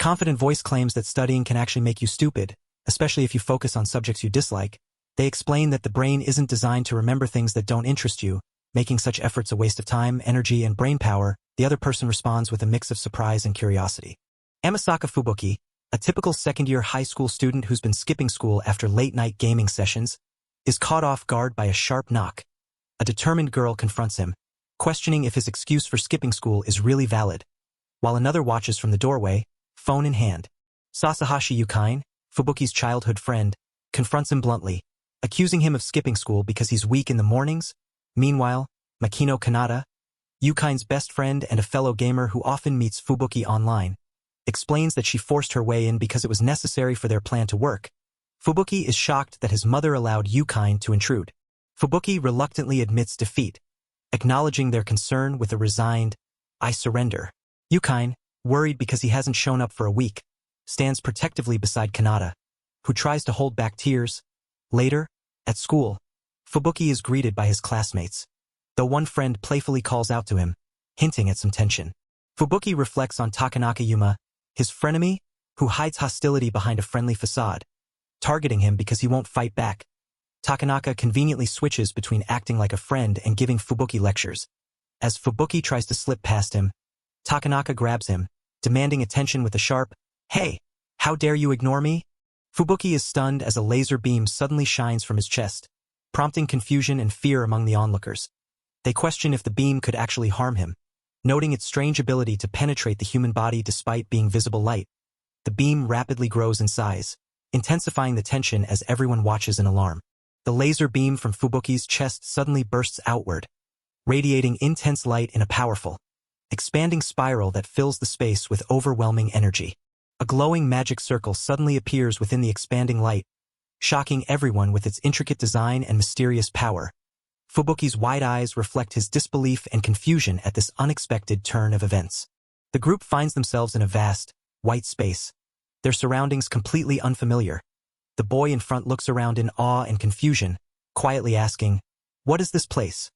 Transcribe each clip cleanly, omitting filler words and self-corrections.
confident voice claims that studying can actually make you stupid, especially if you focus on subjects you dislike. They explain that the brain isn't designed to remember things that don't interest you, making such efforts a waste of time, energy, and brain power. The other person responds with a mix of surprise and curiosity. Amasaka Fubuki, a typical second-year high school student who's been skipping school after late-night gaming sessions, is caught off guard by a sharp knock. A determined girl confronts him, questioning if his excuse for skipping school is really valid, while another watches from the doorway, phone in hand. Sasahashi Yukain, Fubuki's childhood friend, confronts him bluntly, accusing him of skipping school because he's weak in the mornings. Meanwhile, Makino Kanata, Yukain's best friend and a fellow gamer who often meets Fubuki online, explains that she forced her way in because it was necessary for their plan to work. Fubuki is shocked that his mother allowed Yukain to intrude. Fubuki reluctantly admits defeat, acknowledging their concern with a resigned, "I surrender." Yukain, worried because he hasn't shown up for a week, stands protectively beside Kanata, who tries to hold back tears. Later, at school, Fubuki is greeted by his classmates, though one friend playfully calls out to him, hinting at some tension. Fubuki reflects on Takanaka Yuma, his frenemy, who hides hostility behind a friendly facade, targeting him because he won't fight back. Takanaka conveniently switches between acting like a friend and giving Fubuki lectures. As Fubuki tries to slip past him, Takanaka grabs him, demanding attention with a sharp, "Hey, how dare you ignore me?" Fubuki is stunned as a laser beam suddenly shines from his chest, prompting confusion and fear among the onlookers. They question if the beam could actually harm him, noting its strange ability to penetrate the human body despite being visible light. The beam rapidly grows in size, intensifying the tension as everyone watches in alarm. The laser beam from Fubuki's chest suddenly bursts outward, radiating intense light in a powerful, expanding spiral that fills the space with overwhelming energy. A glowing magic circle suddenly appears within the expanding light, shocking everyone with its intricate design and mysterious power. Fubuki's wide eyes reflect his disbelief and confusion at this unexpected turn of events. The group finds themselves in a vast, white space, their surroundings completely unfamiliar. The boy in front looks around in awe and confusion, quietly asking, "What is this place?"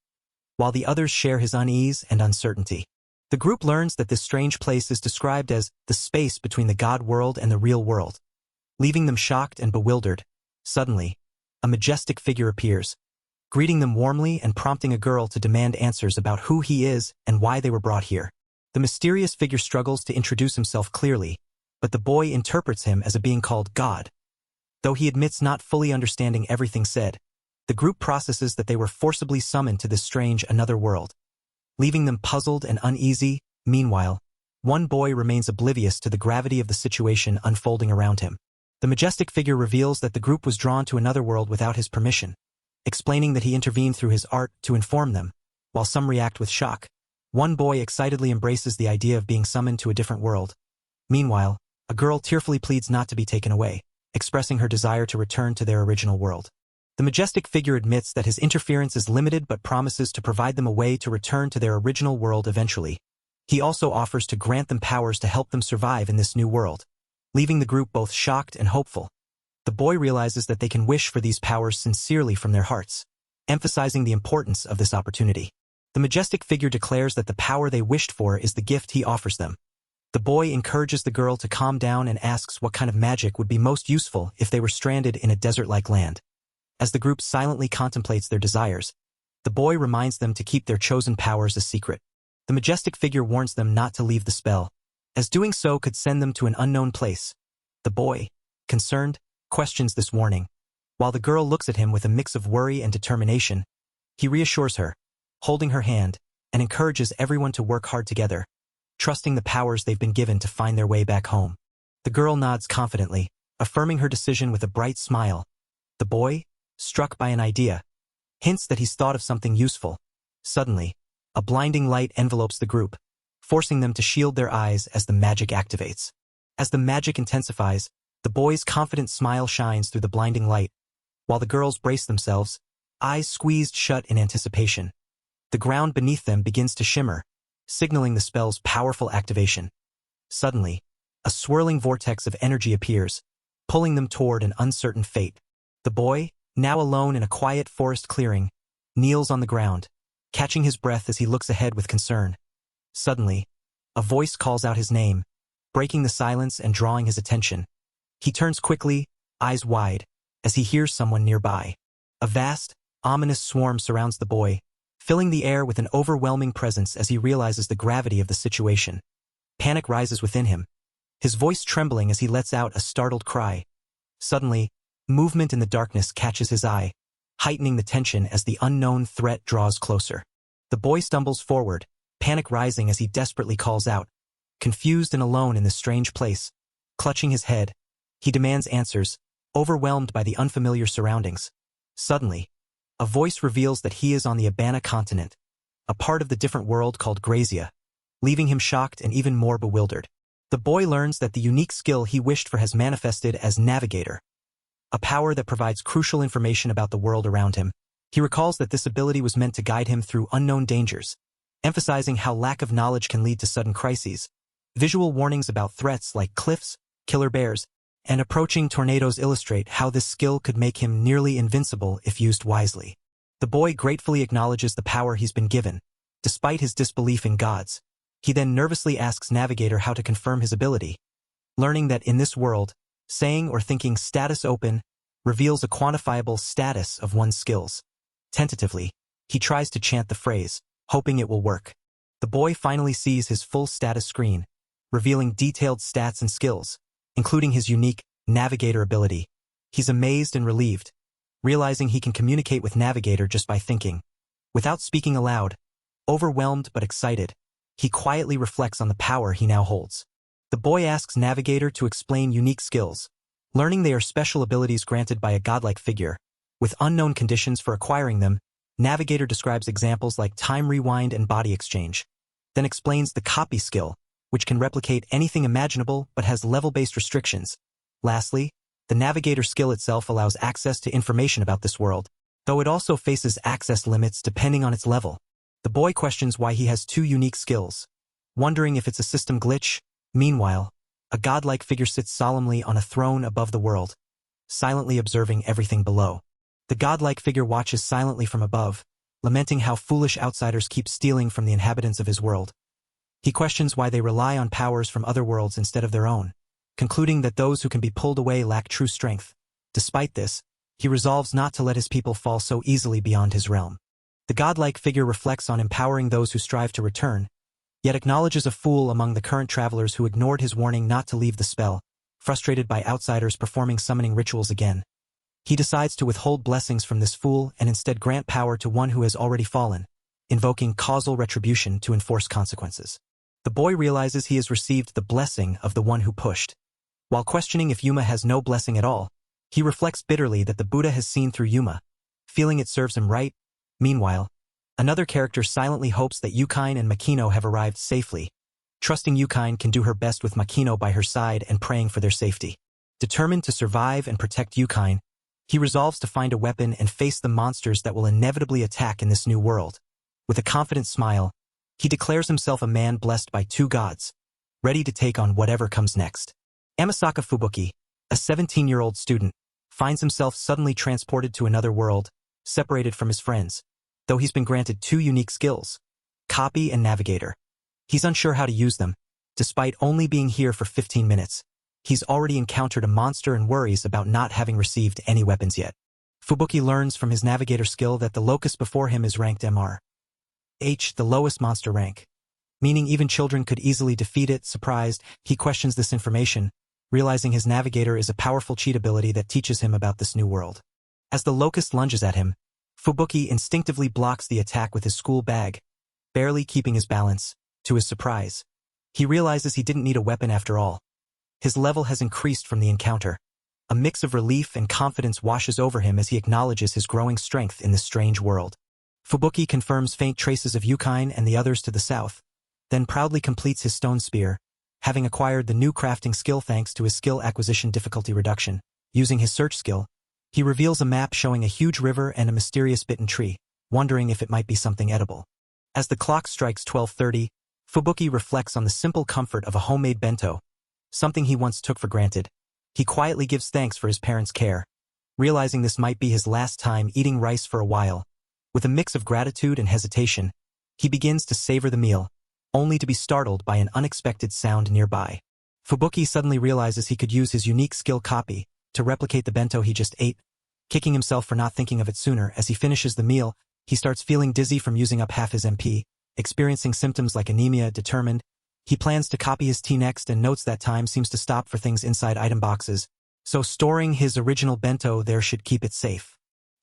while the others share his unease and uncertainty. The group learns that this strange place is described as the space between the God world and the real world. Leaving them shocked and bewildered, suddenly, a majestic figure appears, greeting them warmly and prompting a girl to demand answers about who he is and why they were brought here. The mysterious figure struggles to introduce himself clearly, but the boy interprets him as a being called God. Though he admits not fully understanding everything said, the group processes that they were forcibly summoned to this strange another world, leaving them puzzled and uneasy. Meanwhile, one boy remains oblivious to the gravity of the situation unfolding around him. The majestic figure reveals that the group was drawn to another world without his permission, explaining that he intervened through his art to inform them, while some react with shock. One boy excitedly embraces the idea of being summoned to a different world. Meanwhile, a girl tearfully pleads not to be taken away, expressing her desire to return to their original world. The majestic figure admits that his interference is limited but promises to provide them a way to return to their original world eventually. He also offers to grant them powers to help them survive in this new world, leaving the group both shocked and hopeful. The boy realizes that they can wish for these powers sincerely from their hearts, emphasizing the importance of this opportunity. The majestic figure declares that the power they wished for is the gift he offers them. The boy encourages the girl to calm down and asks what kind of magic would be most useful if they were stranded in a desert-like land. As the group silently contemplates their desires, the boy reminds them to keep their chosen powers a secret. The majestic figure warns them not to leave the spell, as doing so could send them to an unknown place. The boy, concerned, questions this warning. While the girl looks at him with a mix of worry and determination, he reassures her, holding her hand, and encourages everyone to work hard together, trusting the powers they've been given to find their way back home. The girl nods confidently, affirming her decision with a bright smile. The boy, struck by an idea, hints that he's thought of something useful. Suddenly, a blinding light envelopes the group, forcing them to shield their eyes as the magic activates. As the magic intensifies, the boy's confident smile shines through the blinding light, while the girls brace themselves, eyes squeezed shut in anticipation. The ground beneath them begins to shimmer, signaling the spell's powerful activation. Suddenly, a swirling vortex of energy appears, pulling them toward an uncertain fate. The boy, now alone in a quiet forest clearing, kneels on the ground, catching his breath as he looks ahead with concern. Suddenly, a voice calls out his name, breaking the silence and drawing his attention. He turns quickly, eyes wide, as he hears someone nearby. A vast, ominous swarm surrounds the boy, filling the air with an overwhelming presence as he realizes the gravity of the situation. Panic rises within him, his voice trembling as he lets out a startled cry. Suddenly, movement in the darkness catches his eye, heightening the tension as the unknown threat draws closer. The boy stumbles forward, panic rising as he desperately calls out. Confused and alone in this strange place, clutching his head, he demands answers, overwhelmed by the unfamiliar surroundings. Suddenly, a voice reveals that he is on the Abana continent, a part of the different world called Grazia, leaving him shocked and even more bewildered. The boy learns that the unique skill he wished for has manifested as Navigator, a power that provides crucial information about the world around him. He recalls that this ability was meant to guide him through unknown dangers, emphasizing how lack of knowledge can lead to sudden crises. Visual warnings about threats like cliffs, killer bears, and approaching tornadoes illustrate how this skill could make him nearly invincible if used wisely. The boy gratefully acknowledges the power he's been given, despite his disbelief in gods. He then nervously asks Navigator how to confirm his ability, learning that in this world, saying or thinking status open reveals a quantifiable status of one's skills. Tentatively, he tries to chant the phrase, hoping it will work. The boy finally sees his full status screen, revealing detailed stats and skills, including his unique Navigator ability. He's amazed and relieved, realizing he can communicate with Navigator just by thinking. Without speaking aloud, overwhelmed but excited, he quietly reflects on the power he now holds. The boy asks Navigator to explain unique skills, learning they are special abilities granted by a godlike figure. With unknown conditions for acquiring them, Navigator describes examples like time rewind and body exchange, then explains the copy skill, which can replicate anything imaginable but has level-based restrictions. Lastly, the Navigator skill itself allows access to information about this world, though it also faces access limits depending on its level. The boy questions why he has two unique skills, wondering if it's a system glitch. Meanwhile, a godlike figure sits solemnly on a throne above the world, silently observing everything below. The godlike figure watches silently from above, lamenting how foolish outsiders keep stealing from the inhabitants of his world. He questions why they rely on powers from other worlds instead of their own, concluding that those who can be pulled away lack true strength. Despite this, he resolves not to let his people fall so easily beyond his realm. The godlike figure reflects on empowering those who strive to return, yet acknowledges a fool among the current travelers who ignored his warning not to leave the spell, frustrated by outsiders performing summoning rituals again. He decides to withhold blessings from this fool and instead grant power to one who has already fallen, invoking causal retribution to enforce consequences. The boy realizes he has received the blessing of the one who pushed. While questioning if Yuma has no blessing at all, he reflects bitterly that the Buddha has seen through Yuma, feeling it serves him right. Meanwhile, another character silently hopes that Yukine and Makino have arrived safely, trusting Yukine can do her best with Makino by her side and praying for their safety. Determined to survive and protect Yukine, he resolves to find a weapon and face the monsters that will inevitably attack in this new world. With a confident smile, he declares himself a man blessed by two gods, ready to take on whatever comes next. Amasaka Fubuki, a 17-year-old student, finds himself suddenly transported to another world, separated from his friends, though he's been granted two unique skills, Copy and Navigator. He's unsure how to use them. Despite only being here for 15 minutes, he's already encountered a monster and worries about not having received any weapons yet. Fubuki learns from his Navigator skill that the locust before him is ranked MR H, the lowest monster rank, meaning even children could easily defeat it. Surprised, he questions this information, realizing his Navigator is a powerful cheat ability that teaches him about this new world. As the locust lunges at him, Fubuki instinctively blocks the attack with his school bag, barely keeping his balance. To his surprise, he realizes he didn't need a weapon after all. His level has increased from the encounter. A mix of relief and confidence washes over him as he acknowledges his growing strength in this strange world. Fubuki confirms faint traces of Yukine and the others to the south, then proudly completes his stone spear, having acquired the new crafting skill thanks to his skill acquisition difficulty reduction. Using his search skill, he reveals a map showing a huge river and a mysterious bitten tree, wondering if it might be something edible. As the clock strikes 12:30, Fubuki reflects on the simple comfort of a homemade bento, something he once took for granted. He quietly gives thanks for his parents' care, realizing this might be his last time eating rice for a while. With a mix of gratitude and hesitation, he begins to savor the meal, only to be startled by an unexpected sound nearby. Fubuki suddenly realizes he could use his unique skill copy to replicate the bento he just ate. Kicking himself for not thinking of it sooner, as he finishes the meal, he starts feeling dizzy from using up half his MP, experiencing symptoms like anemia. Determined, he plans to copy his tea next and notes that time seems to stop for things inside item boxes, so storing his original bento there should keep it safe.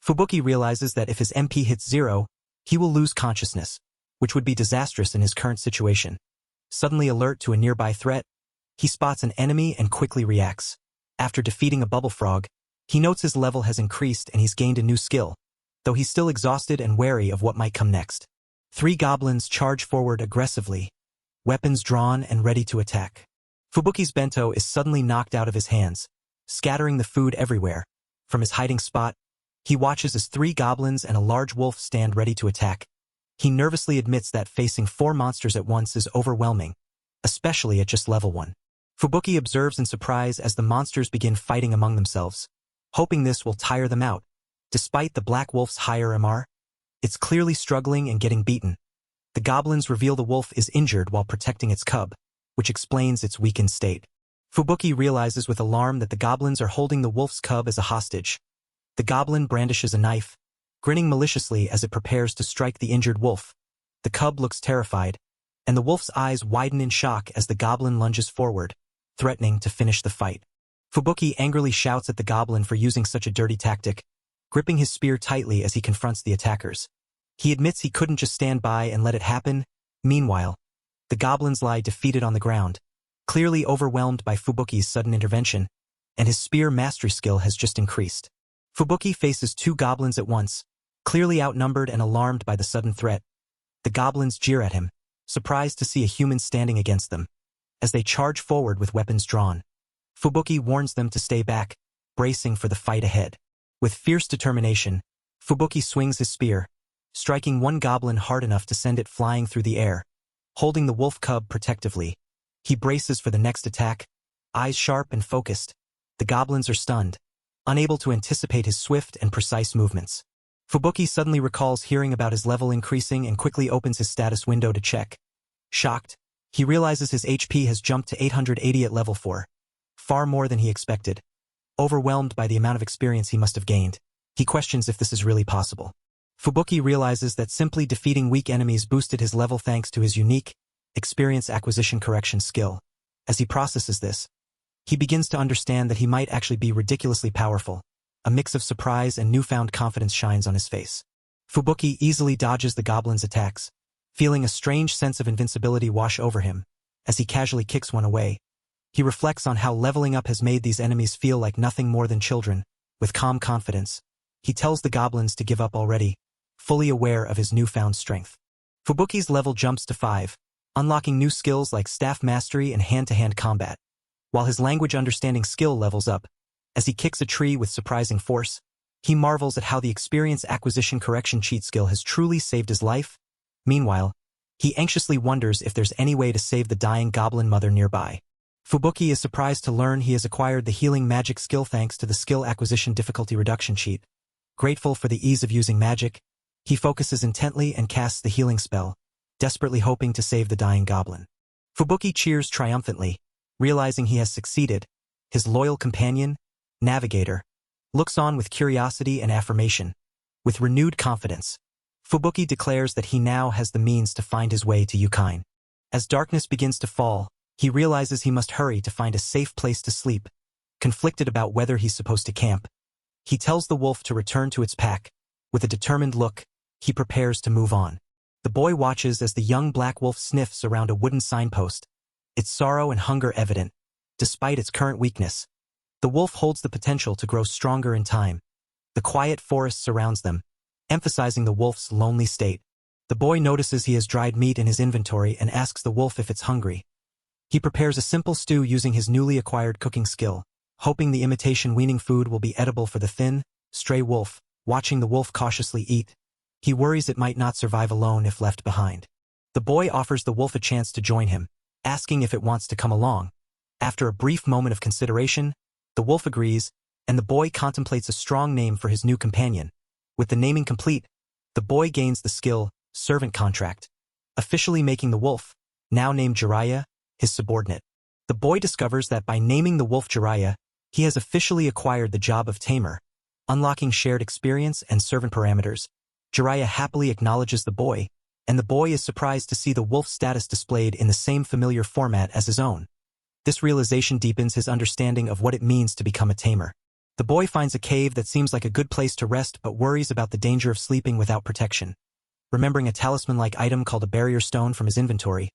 Fubuki realizes that if his MP hits 0, he will lose consciousness, which would be disastrous in his current situation. Suddenly alert to a nearby threat, he spots an enemy and quickly reacts. After defeating a bubble frog, he notes his level has increased and he's gained a new skill, though he's still exhausted and wary of what might come next. 3 goblins charge forward aggressively, weapons drawn and ready to attack. Fubuki's bento is suddenly knocked out of his hands, scattering the food everywhere. From his hiding spot, he watches as 3 goblins and a large wolf stand ready to attack. He nervously admits that facing 4 monsters at once is overwhelming, especially at just level 1. Fubuki observes in surprise as the monsters begin fighting among themselves, hoping this will tire them out. Despite the black wolf's higher MR, it's clearly struggling and getting beaten. The goblins reveal the wolf is injured while protecting its cub, which explains its weakened state. Fubuki realizes with alarm that the goblins are holding the wolf's cub as a hostage. The goblin brandishes a knife, grinning maliciously as it prepares to strike the injured wolf. The cub looks terrified, and the wolf's eyes widen in shock as the goblin lunges forward, threatening to finish the fight. Fubuki angrily shouts at the goblin for using such a dirty tactic, gripping his spear tightly as he confronts the attackers. He admits he couldn't just stand by and let it happen. Meanwhile, the goblins lie defeated on the ground, clearly overwhelmed by Fubuki's sudden intervention, and his spear mastery skill has just increased. Fubuki faces 2 goblins at once, clearly outnumbered and alarmed by the sudden threat. The goblins jeer at him, surprised to see a human standing against them, as they charge forward with weapons drawn. Fubuki warns them to stay back, bracing for the fight ahead. With fierce determination, Fubuki swings his spear, striking one goblin hard enough to send it flying through the air. Holding the wolf cub protectively, he braces for the next attack, eyes sharp and focused. The goblins are stunned, unable to anticipate his swift and precise movements. Fubuki suddenly recalls hearing about his level increasing and quickly opens his status window to check. Shocked, he realizes his HP has jumped to 880 at level 4, far more than he expected. Overwhelmed by the amount of experience he must have gained, he questions if this is really possible. Fubuki realizes that simply defeating weak enemies boosted his level thanks to his unique experience acquisition correction skill. As he processes this, he begins to understand that he might actually be ridiculously powerful. A mix of surprise and newfound confidence shines on his face. Fubuki easily dodges the goblin's attacks, feeling a strange sense of invincibility wash over him. As he casually kicks one away, he reflects on how leveling up has made these enemies feel like nothing more than children. With calm confidence, he tells the goblins to give up already, fully aware of his newfound strength. Fubuki's level jumps to 5, unlocking new skills like staff mastery and hand-to-hand combat, while his language understanding skill levels up. As he kicks a tree with surprising force, he marvels at how the experience acquisition correction cheat skill has truly saved his life. Meanwhile, he anxiously wonders if there's any way to save the dying goblin mother nearby. Fubuki is surprised to learn he has acquired the healing magic skill thanks to the skill acquisition difficulty reduction cheat. Grateful for the ease of using magic, he focuses intently and casts the healing spell, desperately hoping to save the dying goblin. Fubuki cheers triumphantly, realizing he has succeeded. His loyal companion, Navigator, looks on with curiosity and affirmation. With renewed confidence, Fubuki declares that he now has the means to find his way to Yukine. As darkness begins to fall, he realizes he must hurry to find a safe place to sleep. Conflicted about whether he's supposed to camp, he tells the wolf to return to its pack. With a determined look, he prepares to move on. The boy watches as the young black wolf sniffs around a wooden signpost, its sorrow and hunger evident. Despite its current weakness, the wolf holds the potential to grow stronger in time. The quiet forest surrounds them, emphasizing the wolf's lonely state. The boy notices he has dried meat in his inventory and asks the wolf if it's hungry. He prepares a simple stew using his newly acquired cooking skill, hoping the imitation weaning food will be edible for the thin, stray wolf. Watching the wolf cautiously eat, he worries it might not survive alone if left behind. The boy offers the wolf a chance to join him, asking if it wants to come along. After a brief moment of consideration, the wolf agrees, and the boy contemplates a strong name for his new companion. With the naming complete, the boy gains the skill, Servant Contract, officially making the wolf, now named Jiraiya, his subordinate. The boy discovers that by naming the wolf Jiraiya, he has officially acquired the job of tamer, unlocking shared experience and servant parameters. Jiraiya happily acknowledges the boy, and the boy is surprised to see the wolf status displayed in the same familiar format as his own. This realization deepens his understanding of what it means to become a tamer. The boy finds a cave that seems like a good place to rest but worries about the danger of sleeping without protection. Remembering a talisman-like item called a barrier stone from his inventory,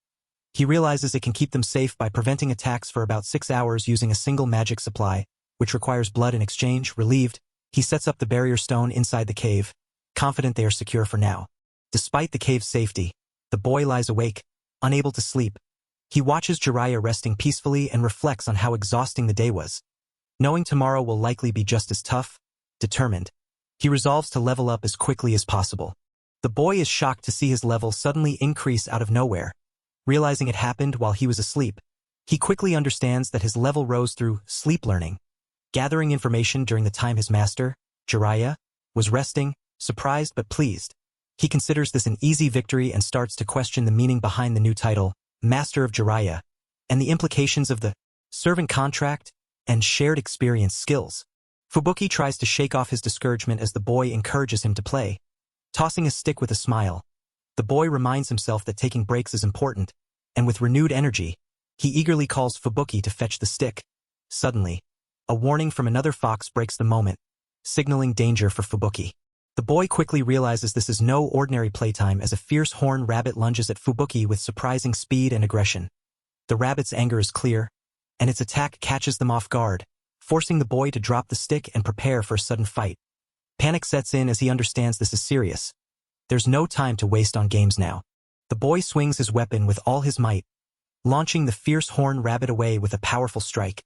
he realizes it can keep them safe by preventing attacks for about 6 hours using a single magic supply, which requires blood in exchange. Relieved, he sets up the barrier stone inside the cave, confident they are secure for now. Despite the cave's safety, the boy lies awake, unable to sleep. He watches Jiraiya resting peacefully and reflects on how exhausting the day was. Knowing tomorrow will likely be just as tough, determined, he resolves to level up as quickly as possible. The boy is shocked to see his level suddenly increase out of nowhere. Realizing it happened while he was asleep, he quickly understands that his level rose through sleep learning. Gathering information during the time his master, Jiraiya, was resting, surprised but pleased, he considers this an easy victory and starts to question the meaning behind the new title, Master of Jiraiya, and the implications of the servant contract and shared experience skills. Fubuki tries to shake off his discouragement as the boy encourages him to play. Tossing a stick with a smile, the boy reminds himself that taking breaks is important, and with renewed energy, he eagerly calls Fubuki to fetch the stick. Suddenly, a warning from another fox breaks the moment, signaling danger for Fubuki. The boy quickly realizes this is no ordinary playtime as a fierce horned rabbit lunges at Fubuki with surprising speed and aggression. The rabbit's anger is clear, and its attack catches them off guard, forcing the boy to drop the stick and prepare for a sudden fight. Panic sets in as he understands this is serious. There's no time to waste on games now. The boy swings his weapon with all his might, launching the fierce horned rabbit away with a powerful strike.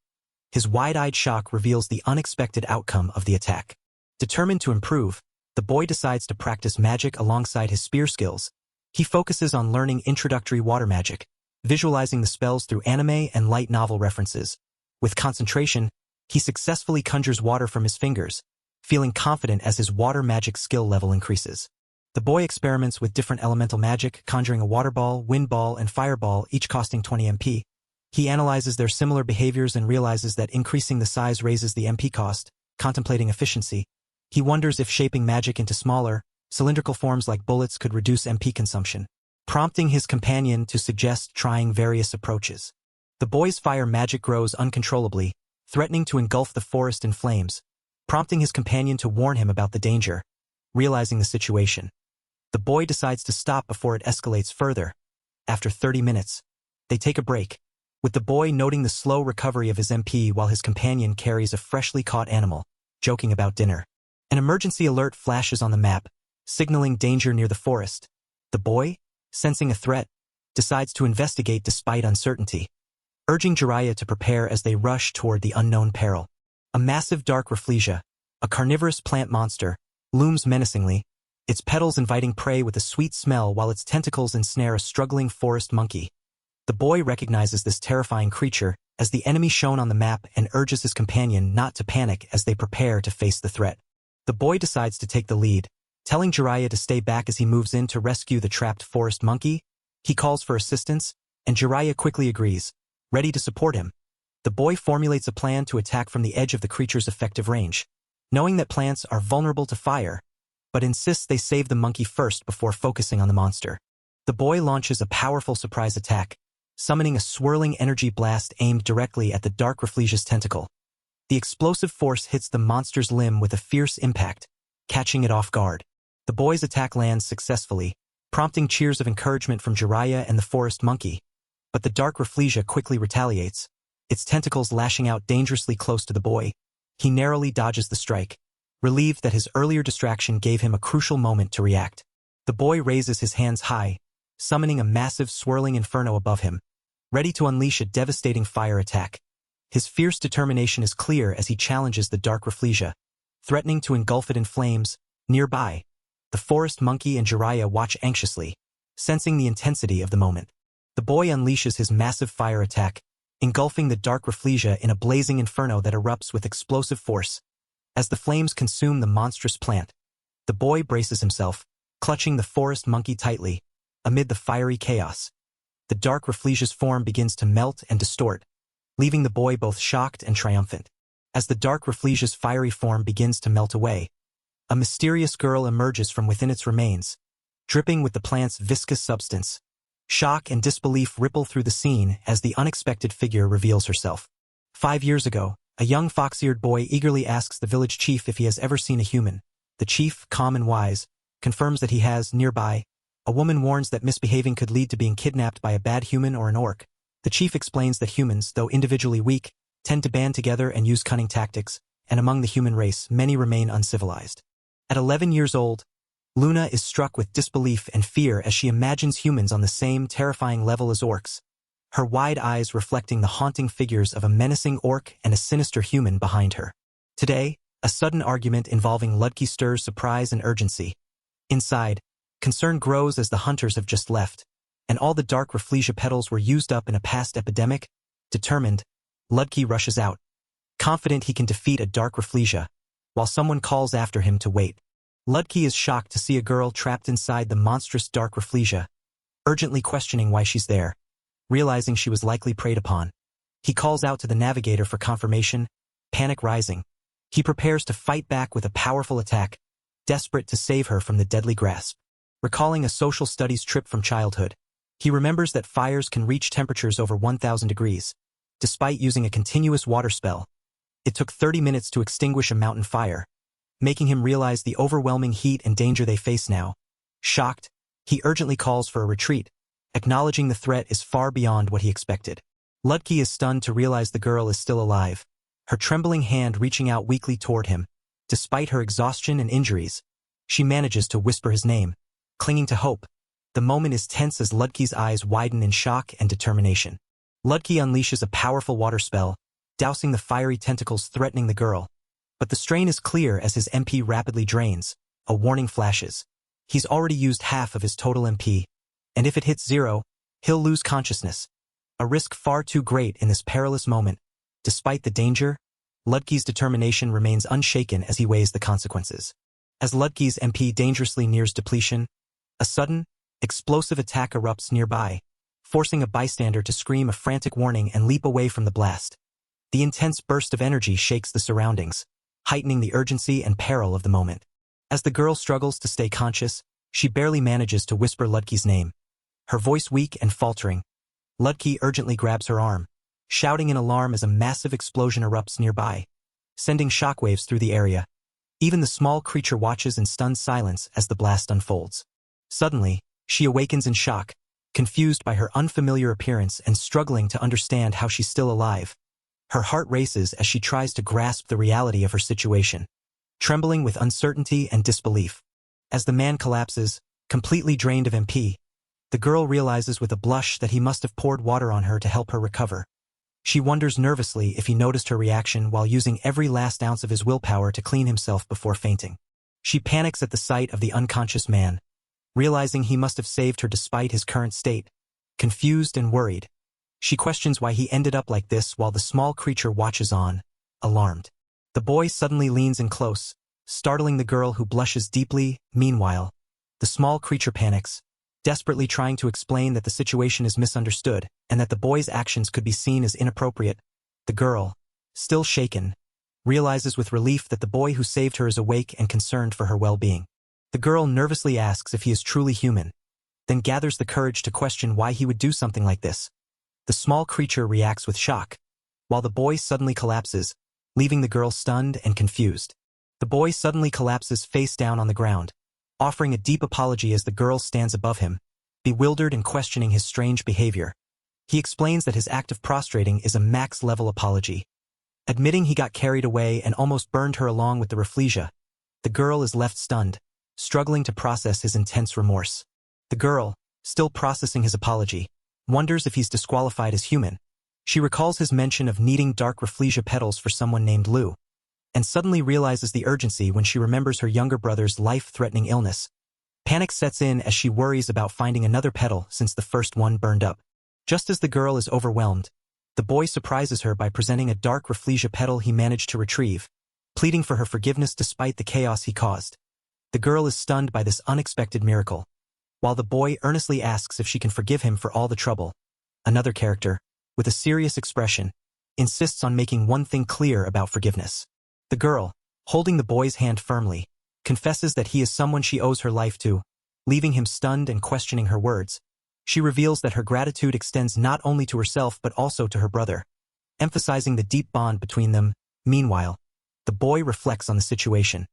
His wide-eyed shock reveals the unexpected outcome of the attack. Determined to improve, the boy decides to practice magic alongside his spear skills. He focuses on learning introductory water magic, visualizing the spells through anime and light novel references. With concentration, he successfully conjures water from his fingers, feeling confident as his water magic skill level increases. The boy experiments with different elemental magic, conjuring a water ball, wind ball, and fireball, each costing 20 MP. He analyzes their similar behaviors and realizes that increasing the size raises the MP cost. Contemplating efficiency, he wonders if shaping magic into smaller, cylindrical forms like bullets could reduce MP consumption, prompting his companion to suggest trying various approaches. The boy's fire magic grows uncontrollably, threatening to engulf the forest in flames, prompting his companion to warn him about the danger. Realizing the situation, the boy decides to stop before it escalates further. After 30 minutes, they take a break, with the boy noting the slow recovery of his MP while his companion carries a freshly caught animal, joking about dinner. An emergency alert flashes on the map, signaling danger near the forest. The boy, sensing a threat, decides to investigate despite uncertainty, urging Jiraiya to prepare as they rush toward the unknown peril. A massive dark Rafflesia, a carnivorous plant monster, looms menacingly, its petals inviting prey with a sweet smell while its tentacles ensnare a struggling forest monkey. The boy recognizes this terrifying creature as the enemy shown on the map and urges his companion not to panic as they prepare to face the threat. The boy decides to take the lead, telling Jiraiya to stay back as he moves in to rescue the trapped forest monkey. He calls for assistance, and Jiraiya quickly agrees, ready to support him. The boy formulates a plan to attack from the edge of the creature's effective range, knowing that plants are vulnerable to fire, but insists they save the monkey first before focusing on the monster. The boy launches a powerful surprise attack, summoning a swirling energy blast aimed directly at the dark Rafflesia's tentacle. The explosive force hits the monster's limb with a fierce impact, catching it off guard. The boy's attack lands successfully, prompting cheers of encouragement from Jiraiya and the forest monkey. But the dark Rafflesia quickly retaliates, its tentacles lashing out dangerously close to the boy. He narrowly dodges the strike, relieved that his earlier distraction gave him a crucial moment to react. The boy raises his hands high, summoning a massive swirling inferno above him, ready to unleash a devastating fire attack. His fierce determination is clear as he challenges the dark Rafflesia, threatening to engulf it in flames. Nearby, the forest monkey and Jiraiya watch anxiously, sensing the intensity of the moment. The boy unleashes his massive fire attack, engulfing the dark Rafflesia in a blazing inferno that erupts with explosive force. As the flames consume the monstrous plant, the boy braces himself, clutching the forest monkey tightly. Amid the fiery chaos, the dark Rafflesia's form begins to melt and distort, leaving the boy both shocked and triumphant. As the dark Rafflesia's fiery form begins to melt away, a mysterious girl emerges from within its remains, dripping with the plant's viscous substance. Shock and disbelief ripple through the scene as the unexpected figure reveals herself. 5 years ago, a young fox-eared boy eagerly asks the village chief if he has ever seen a human. The chief, calm and wise, confirms that he has. Nearby, a woman warns that misbehaving could lead to being kidnapped by a bad human or an orc. The chief explains that humans, though individually weak, tend to band together and use cunning tactics, and among the human race, many remain uncivilized. At 11 years old, Luna is struck with disbelief and fear as she imagines humans on the same terrifying level as orcs, her wide eyes reflecting the haunting figures of a menacing orc and a sinister human behind her. Today, a sudden argument involving Ludky stirs surprise and urgency. Inside, concern grows as the hunters have just left, and all the dark Rafflesia petals were used up in a past epidemic. Determined, Ludky rushes out, confident he can defeat a dark Rafflesia, while someone calls after him to wait. Ludky is shocked to see a girl trapped inside the monstrous dark Rafflesia, urgently questioning why she's there, realizing she was likely preyed upon. He calls out to the navigator for confirmation, panic rising. He prepares to fight back with a powerful attack, desperate to save her from the deadly grasp. Recalling a social studies trip from childhood, he remembers that fires can reach temperatures over 1,000 degrees. Despite using a continuous water spell, it took 30 minutes to extinguish a mountain fire, making him realize the overwhelming heat and danger they face now. Shocked, he urgently calls for a retreat, acknowledging the threat is far beyond what he expected. Ludky is stunned to realize the girl is still alive, her trembling hand reaching out weakly toward him. Despite her exhaustion and injuries, she manages to whisper his name, clinging to hope. The moment is tense as Ludky's eyes widen in shock and determination. Ludky unleashes a powerful water spell, dousing the fiery tentacles threatening the girl. But the strain is clear as his MP rapidly drains. A warning flashes. He's already used half of his total MP, and if it hits 0, he'll lose consciousness. A risk far too great in this perilous moment. Despite the danger, Ludky's determination remains unshaken as he weighs the consequences. As Ludky's MP dangerously nears depletion, a sudden, explosive attack erupts nearby, forcing a bystander to scream a frantic warning and leap away from the blast. The intense burst of energy shakes the surroundings, heightening the urgency and peril of the moment. As the girl struggles to stay conscious, she barely manages to whisper Ludky's name. Her voice weak and faltering, Ludky urgently grabs her arm, shouting in alarm as a massive explosion erupts nearby, sending shockwaves through the area. Even the small creature watches in stunned silence as the blast unfolds. Suddenly, she awakens in shock, confused by her unfamiliar appearance and struggling to understand how she's still alive. Her heart races as she tries to grasp the reality of her situation, trembling with uncertainty and disbelief. As the man collapses, completely drained of MP, the girl realizes with a blush that he must have poured water on her to help her recover. She wonders nervously if he noticed her reaction while using every last ounce of his willpower to clean himself before fainting. She panics at the sight of the unconscious man, realizing he must have saved her despite his current state. Confused and worried, she questions why he ended up like this while the small creature watches on, alarmed. The boy suddenly leans in close, startling the girl who blushes deeply. Meanwhile, the small creature panics, desperately trying to explain that the situation is misunderstood and that the boy's actions could be seen as inappropriate. The girl, still shaken, realizes with relief that the boy who saved her is awake and concerned for her well-being. The girl nervously asks if he is truly human, then gathers the courage to question why he would do something like this. The small creature reacts with shock, while the boy suddenly collapses, leaving the girl stunned and confused. The boy suddenly collapses face down on the ground, offering a deep apology as the girl stands above him, bewildered and questioning his strange behavior. He explains that his act of prostrating is a max-level apology. Admitting he got carried away and almost burned her along with the Rafflesia, the girl is left stunned, struggling to process his intense remorse. The girl, still processing his apology, wonders if he's disqualified as human. She recalls his mention of needing dark Rafflesia petals for someone named Lou, and suddenly realizes the urgency when she remembers her younger brother's life-threatening illness. Panic sets in as she worries about finding another petal since the first one burned up. Just as the girl is overwhelmed, the boy surprises her by presenting a dark Rafflesia petal he managed to retrieve, pleading for her forgiveness despite the chaos he caused. The girl is stunned by this unexpected miracle, while the boy earnestly asks if she can forgive him for all the trouble. Another character, with a serious expression, insists on making one thing clear about forgiveness. The girl, holding the boy's hand firmly, confesses that he is someone she owes her life to, leaving him stunned and questioning her words. She reveals that her gratitude extends not only to herself but also to her brother, emphasizing the deep bond between them. Meanwhile, the boy reflects on the situation,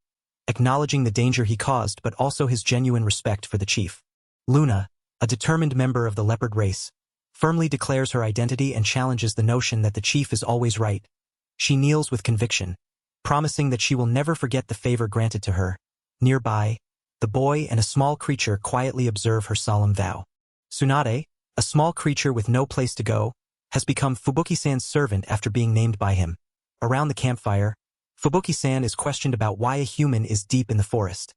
acknowledging the danger he caused but also his genuine respect for the chief. Luna, a determined member of the leopard race, firmly declares her identity and challenges the notion that the chief is always right. She kneels with conviction, promising that she will never forget the favor granted to her. Nearby, the boy and a small creature quietly observe her solemn vow. Tsunade, a small creature with no place to go, has become Fubuki-san's servant after being named by him. Around the campfire, Fubuki-san is questioned about why a human is deep in the forest,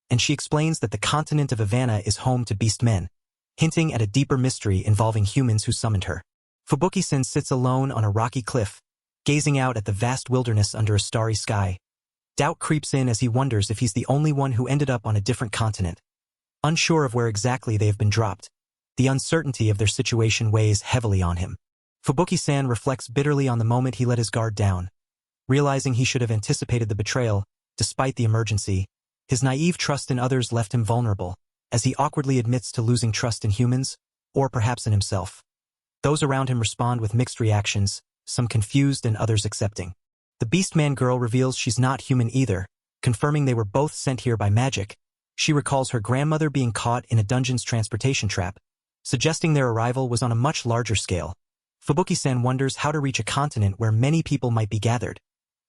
and she explains that the continent of Havana is home to beast men, hinting at a deeper mystery involving humans who summoned her. Fubuki-san sits alone on a rocky cliff, gazing out at the vast wilderness under a starry sky. Doubt creeps in as he wonders if he's the only one who ended up on a different continent. Unsure of where exactly they have been dropped, the uncertainty of their situation weighs heavily on him. Fubuki-san reflects bitterly on the moment he let his guard down. Realizing he should have anticipated the betrayal, despite the emergency, his naive trust in others left him vulnerable, as he awkwardly admits to losing trust in humans, or perhaps in himself. Those around him respond with mixed reactions, some confused and others accepting. The Beastman girl reveals she's not human either, confirming they were both sent here by magic. She recalls her grandmother being caught in a dungeon's transportation trap, suggesting their arrival was on a much larger scale. Fubuki-san wonders how to reach a continent where many people might be gathered,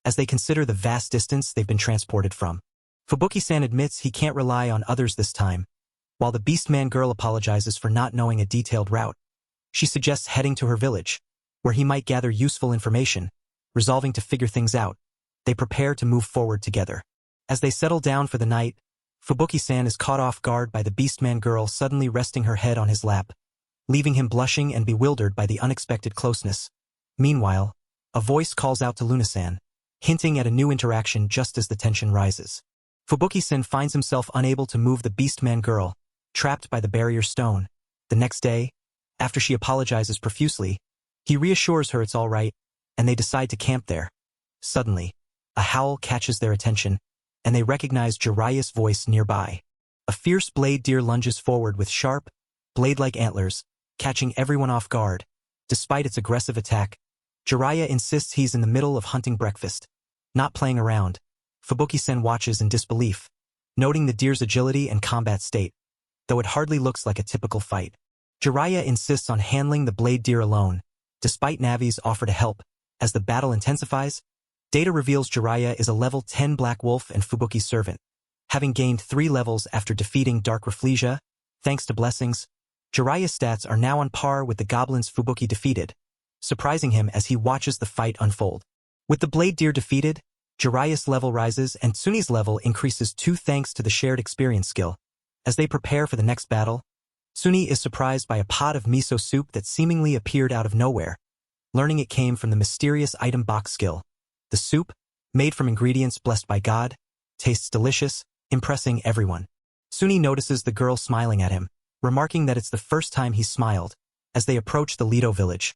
as they consider the vast distance they've been transported from. Fubuki-san admits he can't rely on others this time. While the Beastman girl apologizes for not knowing a detailed route, she suggests heading to her village, where he might gather useful information. Resolving to figure things out, they prepare to move forward together. As they settle down for the night, Fubuki-san is caught off guard by the Beastman girl suddenly resting her head on his lap, leaving him blushing and bewildered by the unexpected closeness. Meanwhile, a voice calls out to Luna-san, hinting at a new interaction just as the tension rises. Fubuki-san finds himself unable to move the Beastman girl, trapped by the barrier stone. The next day, after she apologizes profusely, he reassures her it's all right, and they decide to camp there. Suddenly, a howl catches their attention, and they recognize Jiraiya's voice nearby. A fierce blade deer lunges forward with sharp, blade-like antlers, catching everyone off guard. Despite its aggressive attack, Jiraiya insists he's in the middle of hunting breakfast, not playing around. Fubuki-san watches in disbelief, noting the deer's agility and combat state, though it hardly looks like a typical fight. Jiraiya insists on handling the blade deer alone, despite Navi's offer to help. As the battle intensifies, data reveals Jiraiya is a level 10 Black Wolf and Fubuki's servant. Having gained 3 levels after defeating Dark Rafflesia, thanks to blessings, Jiraiya's stats are now on par with the goblins Fubuki defeated, surprising him as he watches the fight unfold. With the blade deer defeated, Jiraiya's level rises and Tsuni's level increases too thanks to the shared experience skill. As they prepare for the next battle, Tsuni is surprised by a pot of miso soup that seemingly appeared out of nowhere, learning it came from the mysterious item box skill. The soup, made from ingredients blessed by God, tastes delicious, impressing everyone. Tsuni notices the girl smiling at him, remarking that it's the first time he's smiled. As they approach the Lido village,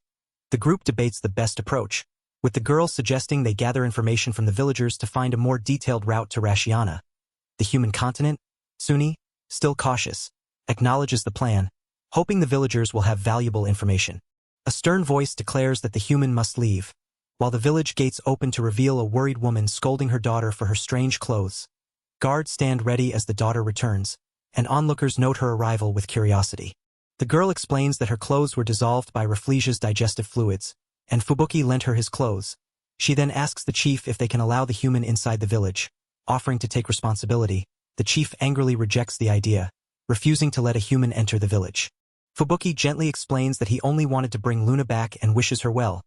the group debates the best approach, with the girl suggesting they gather information from the villagers to find a more detailed route to Rashiana, the human continent. Tsuni, still cautious, acknowledges the plan, hoping the villagers will have valuable information. A stern voice declares that the human must leave, while the village gates open to reveal a worried woman scolding her daughter for her strange clothes. Guards stand ready as the daughter returns, and onlookers note her arrival with curiosity. The girl explains that her clothes were dissolved by Rafflesia's digestive fluids, and Fubuki lent her his clothes. She then asks the chief if they can allow the human inside the village, offering to take responsibility. The chief angrily rejects the idea, refusing to let a human enter the village. Fubuki gently explains that he only wanted to bring Luna back and wishes her well,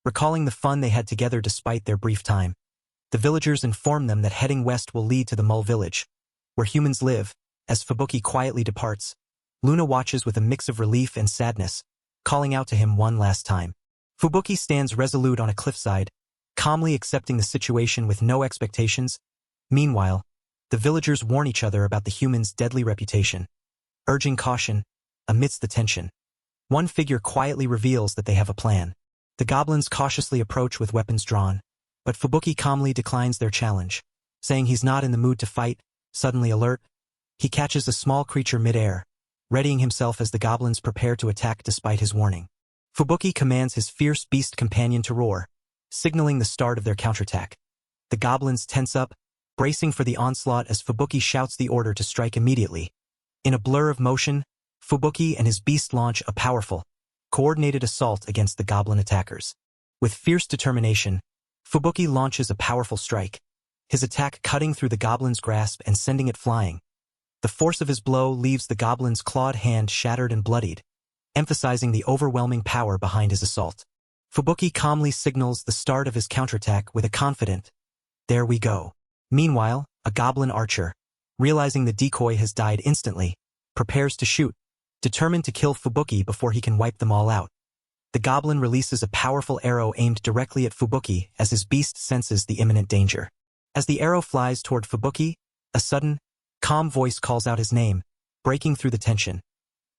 recalling the fun they had together despite their brief time. The villagers inform them that heading west will lead to the Mole village, where humans live. As Fubuki quietly departs, Luna watches with a mix of relief and sadness, calling out to him one last time. Fubuki stands resolute on a cliffside, calmly accepting the situation with no expectations. Meanwhile, the villagers warn each other about the humans' deadly reputation, urging caution. Amidst the tension, one figure quietly reveals that they have a plan. The goblins cautiously approach with weapons drawn, but Fubuki calmly declines their challenge, saying he's not in the mood to fight. Suddenly alert, he catches a small creature mid-air, readying himself as the goblins prepare to attack despite his warning. Fubuki commands his fierce beast companion to roar, signaling the start of their counterattack. The goblins tense up, bracing for the onslaught as Fubuki shouts the order to strike immediately. In a blur of motion, Fubuki and his beast launch a powerful, coordinated assault against the goblin attackers. With fierce determination, Fubuki launches a powerful strike, his attack cutting through the goblin's grasp and sending it flying. The force of his blow leaves the goblin's clawed hand shattered and bloodied, emphasizing the overwhelming power behind his assault. Fubuki calmly signals the start of his counterattack with a confident, "There we go." Meanwhile, a goblin archer, realizing the decoy has died instantly, prepares to shoot, determined to kill Fubuki before he can wipe them all out. The goblin releases a powerful arrow aimed directly at Fubuki as his beast senses the imminent danger. As the arrow flies toward Fubuki, a sudden, calm voice calls out his name, breaking through the tension.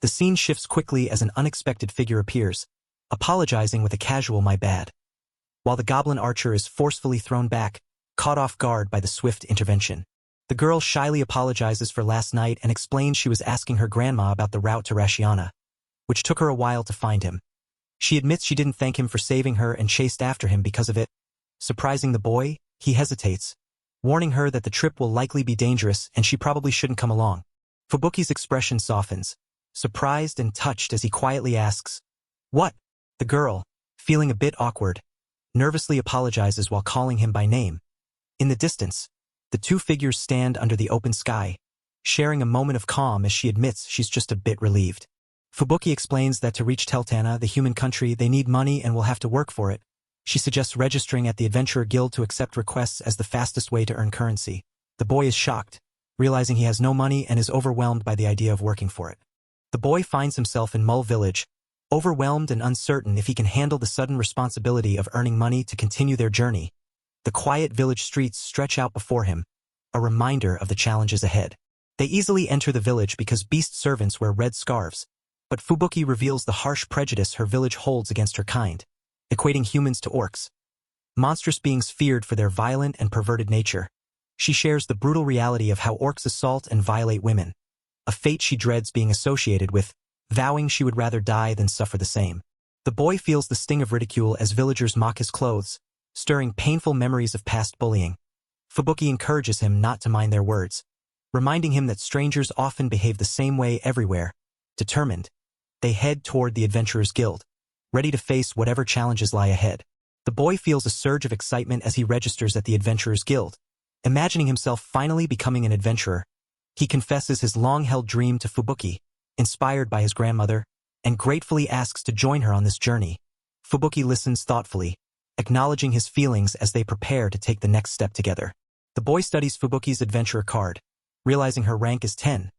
The scene shifts quickly as an unexpected figure appears, apologizing with a casual "my bad," while the goblin archer is forcefully thrown back, caught off guard by the swift intervention. The girl shyly apologizes for last night and explains she was asking her grandma about the route to Rashiana, which took her a while to find him. She admits she didn't thank him for saving her and chased after him because of it. Surprising the boy, he hesitates, warning her that the trip will likely be dangerous and she probably shouldn't come along. Fubuki's expression softens, surprised and touched as he quietly asks, "What?" The girl, feeling a bit awkward, nervously apologizes while calling him by name. In the distance, the two figures stand under the open sky, sharing a moment of calm as she admits she's just a bit relieved. Fubuki explains that to reach Teltana, the human country, they need money and will have to work for it. She suggests registering at the Adventurer Guild to accept requests as the fastest way to earn currency. The boy is shocked, realizing he has no money and is overwhelmed by the idea of working for it. The boy finds himself in Mull Village, overwhelmed and uncertain if he can handle the sudden responsibility of earning money to continue their journey. The quiet village streets stretch out before him, a reminder of the challenges ahead. They easily enter the village because beast servants wear red scarves, but Fubuki reveals the harsh prejudice her village holds against her kind, equating humans to orcs, monstrous beings feared for their violent and perverted nature. She shares the brutal reality of how orcs assault and violate women, a fate she dreads being associated with, vowing she would rather die than suffer the same. The boy feels the sting of ridicule as villagers mock his clothes, stirring painful memories of past bullying. Fubuki encourages him not to mind their words, reminding him that strangers often behave the same way everywhere. Determined, they head toward the Adventurers Guild, ready to face whatever challenges lie ahead. The boy feels a surge of excitement as he registers at the Adventurers Guild, imagining himself finally becoming an adventurer. He confesses his long-held dream to Fubuki, inspired by his grandmother, and gratefully asks to join her on this journey. Fubuki listens thoughtfully, acknowledging his feelings as they prepare to take the next step together. The boy studies Fubuki's adventurer card, realizing her rank is 10,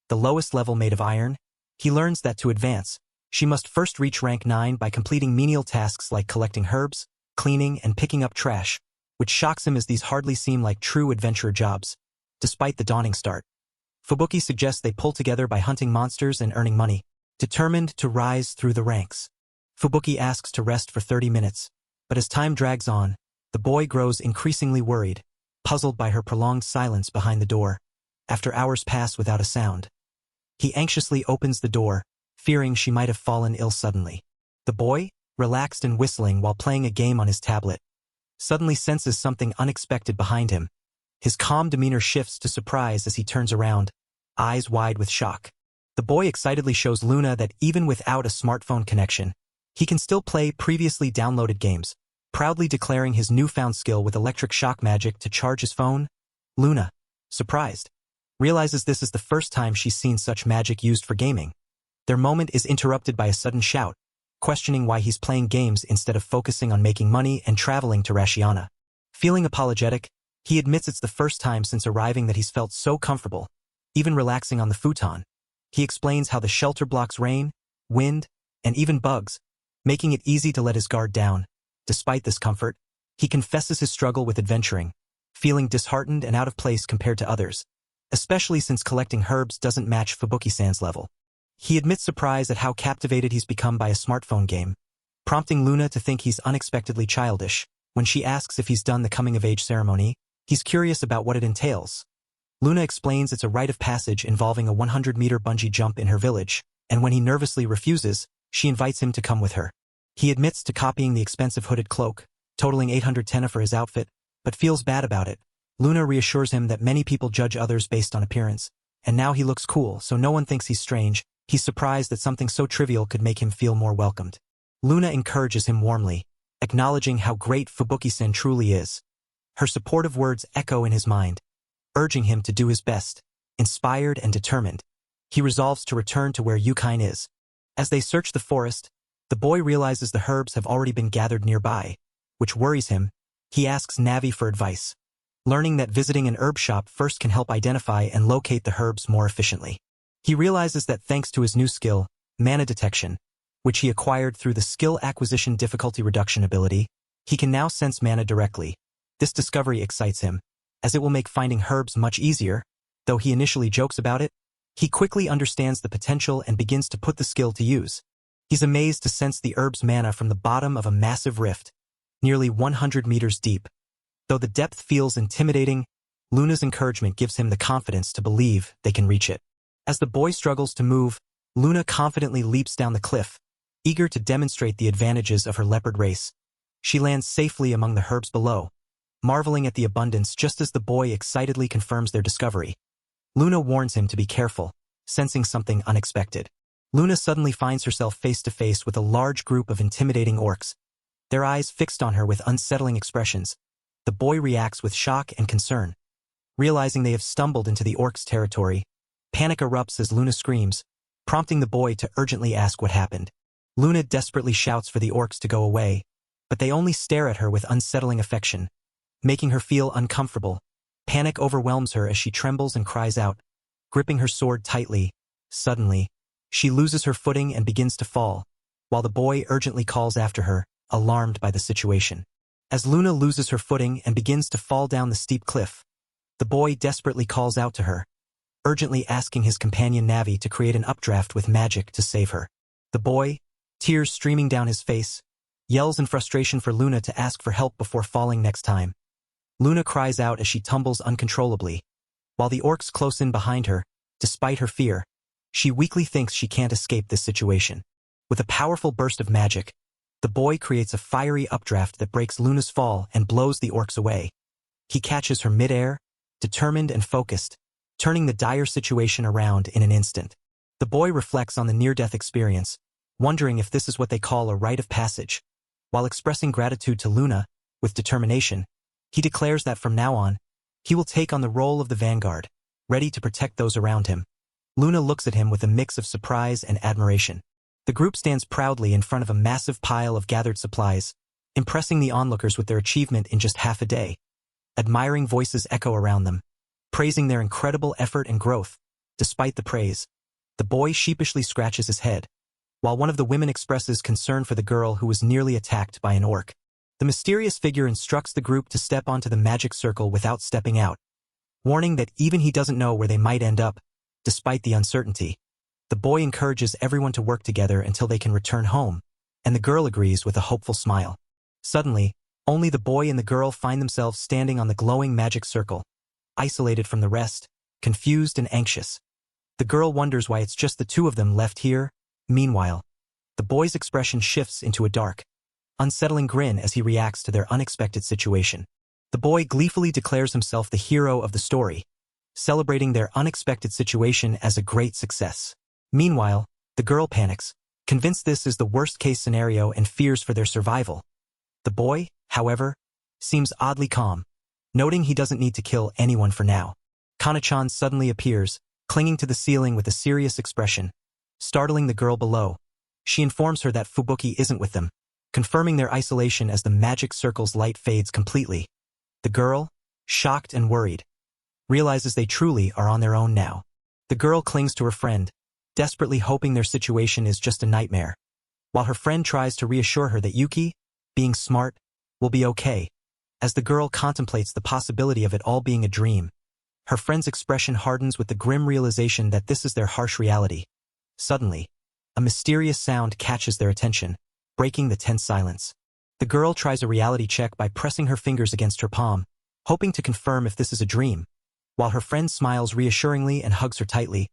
the lowest level made of iron. He learns that to advance, she must first reach rank 9 by completing menial tasks like collecting herbs, cleaning, and picking up trash, which shocks him as these hardly seem like true adventurer jobs, despite the daunting start. Fubuki suggests they pull together by hunting monsters and earning money, determined to rise through the ranks. Fubuki asks to rest for 30 minutes, but as time drags on, the boy grows increasingly worried, puzzled by her prolonged silence behind the door. After hours pass without a sound, he anxiously opens the door, fearing she might have fallen ill suddenly. The boy, relaxed and whistling while playing a game on his tablet, suddenly senses something unexpected behind him. His calm demeanor shifts to surprise as he turns around, eyes wide with shock. The boy excitedly shows Luna that even without a smartphone connection, he can still play previously downloaded games, proudly declaring his newfound skill with electric shock magic to charge his phone. Luna, surprised, realizes this is the first time she's seen such magic used for gaming. Their moment is interrupted by a sudden shout, questioning why he's playing games instead of focusing on making money and traveling to Rashiana. Feeling apologetic, he admits it's the first time since arriving that he's felt so comfortable, even relaxing on the futon. He explains how the shelter blocks rain, wind, and even bugs, making it easy to let his guard down. Despite this comfort, he confesses his struggle with adventuring, feeling disheartened and out of place compared to others, especially since collecting herbs doesn't match Fubuki-san's level. He admits surprise at how captivated he's become by a smartphone game, prompting Luna to think he's unexpectedly childish. When she asks if he's done the coming-of-age ceremony, he's curious about what it entails. Luna explains it's a rite of passage involving a 100-meter bungee jump in her village, and when he nervously refuses, she invites him to come with her. He admits to copying the expensive hooded cloak, totaling 810 for his outfit, but feels bad about it. Luna reassures him that many people judge others based on appearance, and now he looks cool, so no one thinks he's strange. He's surprised that something so trivial could make him feel more welcomed. Luna encourages him warmly, acknowledging how great Fubuki-san truly is. Her supportive words echo in his mind, urging him to do his best. Inspired and determined, he resolves to return to where Yukine is. As they search the forest, the boy realizes the herbs have already been gathered nearby, which worries him. He asks Navi for advice, learning that visiting an herb shop first can help identify and locate the herbs more efficiently. He realizes that thanks to his new skill, mana detection, which he acquired through the skill acquisition difficulty reduction ability, he can now sense mana directly. This discovery excites him, as it will make finding herbs much easier. Though he initially jokes about it, he quickly understands the potential and begins to put the skill to use. He's amazed to sense the herb's mana from the bottom of a massive rift, nearly 100 meters deep. Though the depth feels intimidating, Luna's encouragement gives him the confidence to believe they can reach it. As the boy struggles to move, Luna confidently leaps down the cliff, eager to demonstrate the advantages of her leopard race. She lands safely among the herbs below, marveling at the abundance just as the boy excitedly confirms their discovery. Luna warns him to be careful, sensing something unexpected. Luna suddenly finds herself face to face with a large group of intimidating orcs, their eyes fixed on her with unsettling expressions. The boy reacts with shock and concern. Realizing they have stumbled into the orcs' territory, panic erupts as Luna screams, prompting the boy to urgently ask what happened. Luna desperately shouts for the orcs to go away, but they only stare at her with unsettling affection, making her feel uncomfortable. Panic overwhelms her as she trembles and cries out, gripping her sword tightly. Suddenly, she loses her footing and begins to fall, while the boy urgently calls after her, alarmed by the situation. As Luna loses her footing and begins to fall down the steep cliff, the boy desperately calls out to her, urgently asking his companion Navi to create an updraft with magic to save her. The boy, tears streaming down his face, yells in frustration for Luna to ask for help before falling next time. Luna cries out as she tumbles uncontrollably, while the orcs close in behind her. Despite her fear, she weakly thinks she can't escape this situation. With a powerful burst of magic, the boy creates a fiery updraft that breaks Luna's fall and blows the orcs away. He catches her mid-air, determined and focused, turning the dire situation around in an instant. The boy reflects on the near-death experience, wondering if this is what they call a rite of passage. While expressing gratitude to Luna, with determination, he declares that from now on, he will take on the role of the vanguard, ready to protect those around him. Luna looks at him with a mix of surprise and admiration. The group stands proudly in front of a massive pile of gathered supplies, impressing the onlookers with their achievement in just half a day. Admiring voices echo around them, praising their incredible effort and growth. Despite the praise, the boy sheepishly scratches his head, while one of the women expresses concern for the girl who was nearly attacked by an orc. The mysterious figure instructs the group to step onto the magic circle without stepping out, warning that even he doesn't know where they might end up, despite the uncertainty. The boy encourages everyone to work together until they can return home, and the girl agrees with a hopeful smile. Suddenly, only the boy and the girl find themselves standing on the glowing magic circle, isolated from the rest, confused and anxious. The girl wonders why it's just the two of them left here. Meanwhile, the boy's expression shifts into a dark, unsettling grin as he reacts to their unexpected situation. The boy gleefully declares himself the hero of the story, celebrating their unexpected situation as a great success. Meanwhile, the girl panics, convinced this is the worst-case scenario and fears for their survival. The boy, however, seems oddly calm, noting he doesn't need to kill anyone for now. Kana-chan suddenly appears, clinging to the ceiling with a serious expression, startling the girl below. She informs her that Fubuki isn't with them, confirming their isolation as the magic circle's light fades completely. The girl, shocked and worried, realizes they truly are on their own now. The girl clings to her friend, desperately hoping their situation is just a nightmare, while her friend tries to reassure her that Yuki, being smart, will be okay. As the girl contemplates the possibility of it all being a dream, her friend's expression hardens with the grim realization that this is their harsh reality. Suddenly, a mysterious sound catches their attention, breaking the tense silence. The girl tries a reality check by pressing her fingers against her palm, hoping to confirm if this is a dream, while her friend smiles reassuringly and hugs her tightly,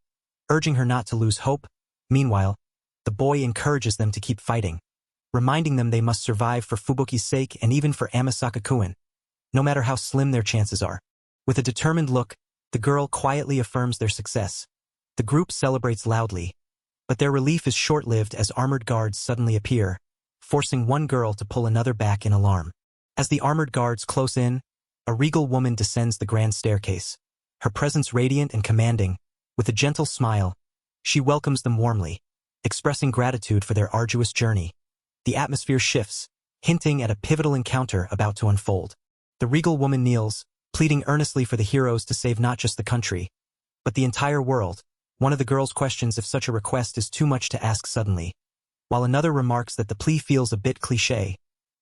urging her not to lose hope. Meanwhile, the boy encourages them to keep fighting, reminding them they must survive for Fubuki's sake and even for Amasaka-kun, no matter how slim their chances are. With a determined look, the girl quietly affirms their success. The group celebrates loudly, but their relief is short-lived as armored guards suddenly appear, forcing one girl to pull another back in alarm. As the armored guards close in, a regal woman descends the grand staircase, her presence radiant and commanding. With a gentle smile, she welcomes them warmly, expressing gratitude for their arduous journey. The atmosphere shifts, hinting at a pivotal encounter about to unfold. The regal woman kneels, pleading earnestly for the heroes to save not just the country, but the entire world. One of the girls questions if such a request is too much to ask suddenly, while another remarks that the plea feels a bit cliché.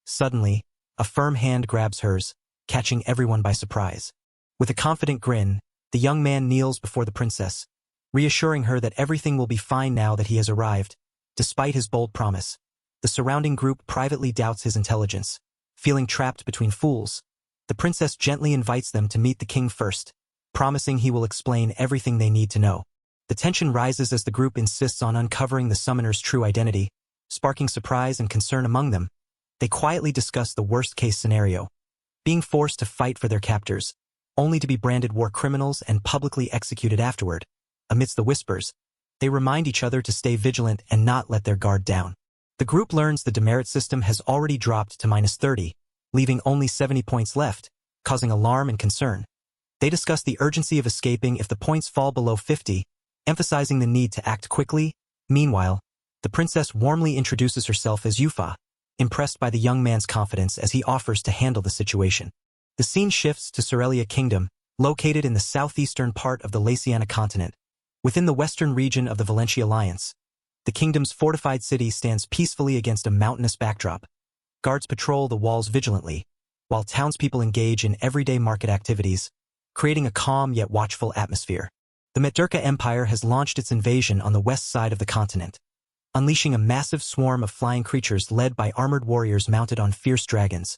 Suddenly, a firm hand grabs hers, catching everyone by surprise. With a confident grin, the young man kneels before the princess, reassuring her that everything will be fine now that he has arrived. Despite his bold promise, the surrounding group privately doubts his intelligence. Feeling trapped between fools, the princess gently invites them to meet the king first, promising he will explain everything they need to know. The tension rises as the group insists on uncovering the summoner's true identity, sparking surprise and concern among them. They quietly discuss the worst-case scenario, being forced to fight for their captors, only to be branded war criminals and publicly executed afterward. Amidst the whispers, they remind each other to stay vigilant and not let their guard down. The group learns the demerit system has already dropped to -30, leaving only 70 points left, causing alarm and concern. They discuss the urgency of escaping if the points fall below 50, emphasizing the need to act quickly. Meanwhile, the princess warmly introduces herself as Yufa, impressed by the young man's confidence as he offers to handle the situation. The scene shifts to Cerelia Kingdom, located in the southeastern part of the Laciana continent. Within the western region of the Valentia Alliance, the kingdom's fortified city stands peacefully against a mountainous backdrop. Guards patrol the walls vigilantly, while townspeople engage in everyday market activities, creating a calm yet watchful atmosphere. The Metdurka Empire has launched its invasion on the west side of the continent, unleashing a massive swarm of flying creatures led by armored warriors mounted on fierce dragons.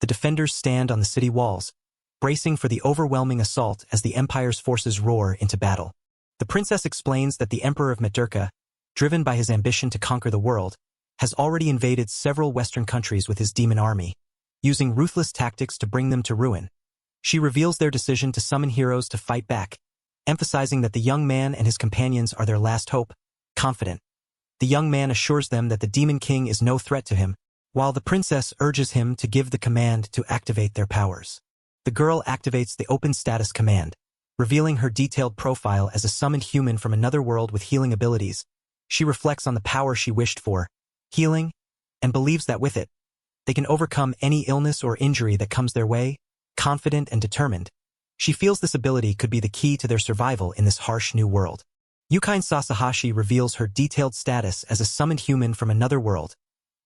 The defenders stand on the city walls, bracing for the overwhelming assault as the Empire's forces roar into battle. The princess explains that the Emperor of Metdurka, driven by his ambition to conquer the world, has already invaded several Western countries with his demon army, using ruthless tactics to bring them to ruin. She reveals their decision to summon heroes to fight back, emphasizing that the young man and his companions are their last hope. Confident, the young man assures them that the Demon King is no threat to him, while the princess urges him to give the command to activate their powers. The girl activates the Open Status command, revealing her detailed profile as a summoned human from another world with healing abilities. She reflects on the power she wished for, healing, and believes that with it, they can overcome any illness or injury that comes their way. Confident and determined, she feels this ability could be the key to their survival in this harsh new world. Yukine Sasahashi reveals her detailed status as a summoned human from another world,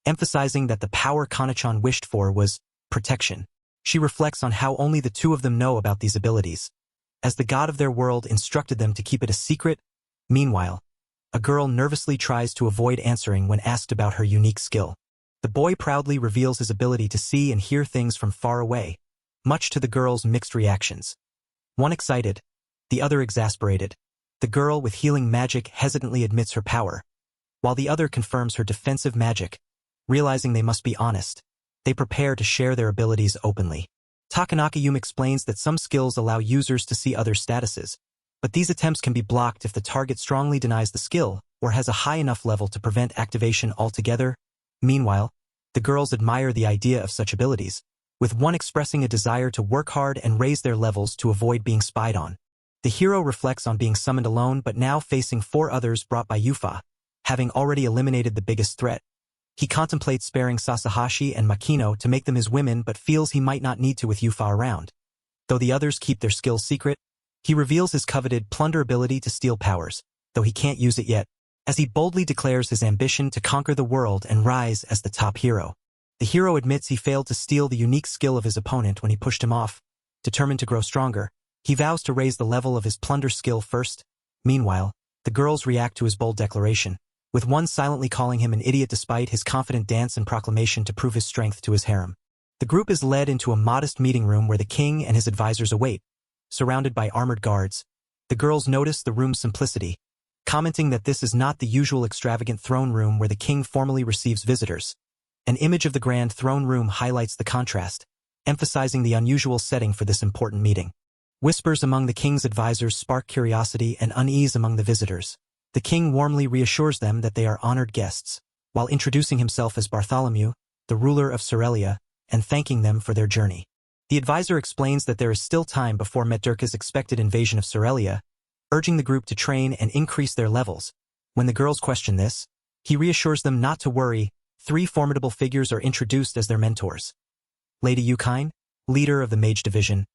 emphasizing that the power Kanachan wished for was protection. She reflects on how only the two of them know about these abilities, as the god of their world instructed them to keep it a secret. Meanwhile, a girl nervously tries to avoid answering when asked about her unique skill. The boy proudly reveals his ability to see and hear things from far away, much to the girl's mixed reactions. One excited, the other exasperated. The girl with healing magic hesitantly admits her power, while the other confirms her defensive magic. Realizing they must be honest, they prepare to share their abilities openly. Takanaka Yume explains that some skills allow users to see other statuses, but these attempts can be blocked if the target strongly denies the skill or has a high enough level to prevent activation altogether. Meanwhile, the girls admire the idea of such abilities, with one expressing a desire to work hard and raise their levels to avoid being spied on. The hero reflects on being summoned alone but now facing 4 others brought by Yufa, having already eliminated the biggest threat. He contemplates sparing Sasahashi and Makino to make them his women but feels he might not need to with Yufa around. Though the others keep their skills secret, he reveals his coveted plunder ability to steal powers, though he can't use it yet, as he boldly declares his ambition to conquer the world and rise as the top hero. The hero admits he failed to steal the unique skill of his opponent when he pushed him off. Determined to grow stronger, he vows to raise the level of his plunder skill first. Meanwhile, the girls react to his bold declaration, with one silently calling him an idiot despite his confident dance and proclamation to prove his strength to his harem. The group is led into a modest meeting room where the king and his advisors await, surrounded by armored guards. The girls notice the room's simplicity, commenting that this is not the usual extravagant throne room where the king formally receives visitors. An image of the grand throne room highlights the contrast, emphasizing the unusual setting for this important meeting. Whispers among the king's advisors spark curiosity and unease among the visitors. The king warmly reassures them that they are honored guests, while introducing himself as Bartholomew, the ruler of Cerelia, and thanking them for their journey. The advisor explains that there is still time before Metderka's expected invasion of Cerelia, urging the group to train and increase their levels. When the girls question this, he reassures them not to worry. 3 formidable figures are introduced as their mentors. Lady Yukine, leader of the Mage Division,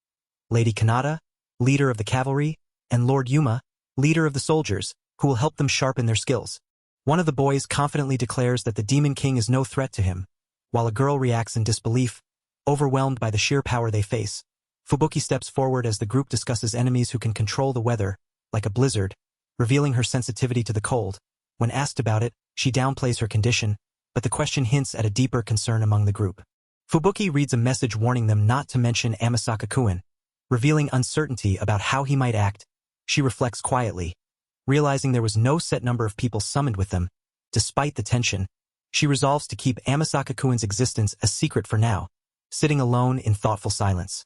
Lady Kanata, leader of the cavalry, and Lord Yuma, leader of the soldiers, who will help them sharpen their skills. One of the boys confidently declares that the Demon King is no threat to him, while a girl reacts in disbelief, overwhelmed by the sheer power they face. Fubuki steps forward as the group discusses enemies who can control the weather, like a blizzard, revealing her sensitivity to the cold. When asked about it, she downplays her condition, but the question hints at a deeper concern among the group. Fubuki reads a message warning them not to mention Amasaka Kuin, revealing uncertainty about how he might act. She reflects quietly, realizing there was no set number of people summoned with them. Despite the tension, she resolves to keep Amasaka Kuin's existence a secret for now, sitting alone in thoughtful silence.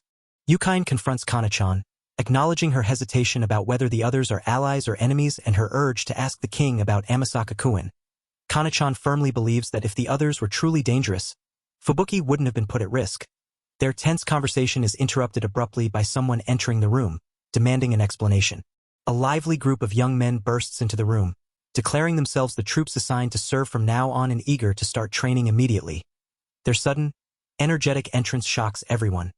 Yukine confronts Kana-chan, acknowledging her hesitation about whether the others are allies or enemies and her urge to ask the king about Amasaka Kuin. Kana-chan firmly believes that if the others were truly dangerous, Fubuki wouldn't have been put at risk. Their tense conversation is interrupted abruptly by someone entering the room, demanding an explanation. A lively group of young men bursts into the room, declaring themselves the troops assigned to serve from now on and eager to start training immediately. Their sudden, energetic entrance shocks everyone,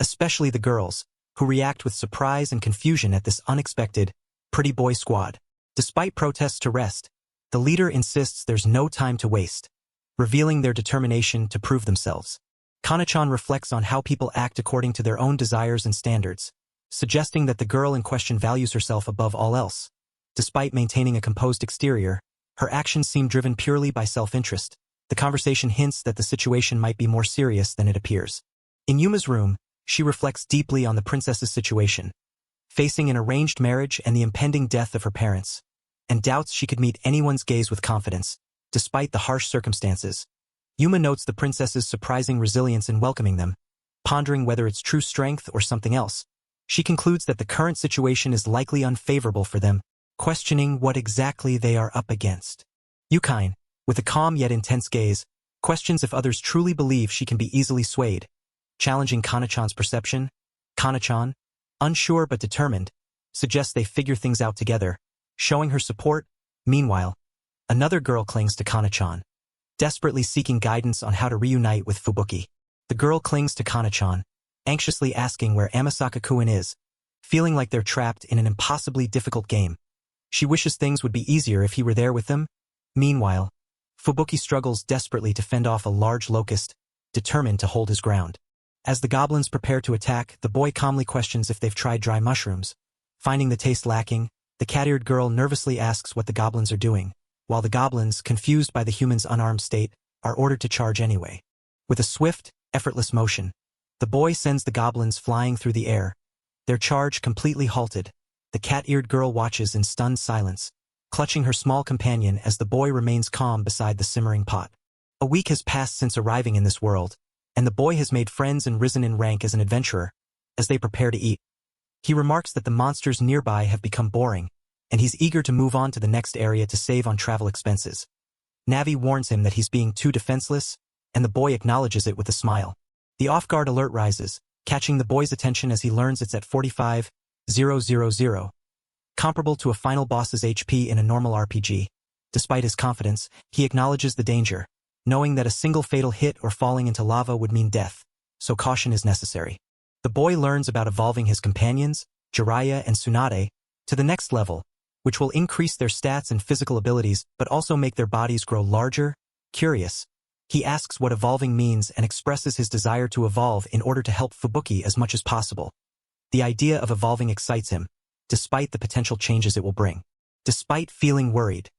especially the girls, who react with surprise and confusion at this unexpected, pretty boy squad. Despite protests to rest, the leader insists there's no time to waste, revealing their determination to prove themselves. Kana-chan reflects on how people act according to their own desires and standards, suggesting that the girl in question values herself above all else. Despite maintaining a composed exterior, her actions seem driven purely by self-interest. The conversation hints that the situation might be more serious than it appears. In Yuma's room, she reflects deeply on the princess's situation, facing an arranged marriage and the impending death of her parents, and doubts she could meet anyone's gaze with confidence, despite the harsh circumstances. Yuma notes the princess's surprising resilience in welcoming them, pondering whether it's true strength or something else. She concludes that the current situation is likely unfavorable for them, questioning what exactly they are up against. Yukine, with a calm yet intense gaze, questions if others truly believe she can be easily swayed, challenging Kana-chan's perception. Kana-chan, unsure but determined, suggests they figure things out together, showing her support. Meanwhile, another girl clings to Kana-chan, desperately seeking guidance on how to reunite with Fubuki. The girl clings to Kana-chan, anxiously asking where Amasaka Kuin is, feeling like they're trapped in an impossibly difficult game. She wishes things would be easier if he were there with them. Meanwhile, Fubuki struggles desperately to fend off a large locust, determined to hold his ground. As the goblins prepare to attack, the boy calmly questions if they've tried dry mushrooms. Finding the taste lacking, the cat-eared girl nervously asks what the goblins are doing, while the goblins, confused by the humans' unarmed state, are ordered to charge anyway. With a swift, effortless motion, the boy sends the goblins flying through the air. Their charge completely halted. The cat-eared girl watches in stunned silence, clutching her small companion as the boy remains calm beside the simmering pot. A week has passed since arriving in this world, and the boy has made friends and risen in rank as an adventurer. As they prepare to eat, he remarks that the monsters nearby have become boring, and he's eager to move on to the next area to save on travel expenses. Navi warns him that he's being too defenseless, and the boy acknowledges it with a smile. The off-guard alert rises, catching the boy's attention as he learns it's at 45,000, comparable to a final boss's HP in a normal RPG. Despite his confidence, he acknowledges the danger, knowing that a single fatal hit or falling into lava would mean death, so caution is necessary. The boy learns about evolving his companions, Jiraiya and Tsunade, to the next level, which will increase their stats and physical abilities but also make their bodies grow larger. Curious, he asks what evolving means and expresses his desire to evolve in order to help Fubuki as much as possible. The idea of evolving excites him, despite the potential changes it will bring. Despite feeling worried,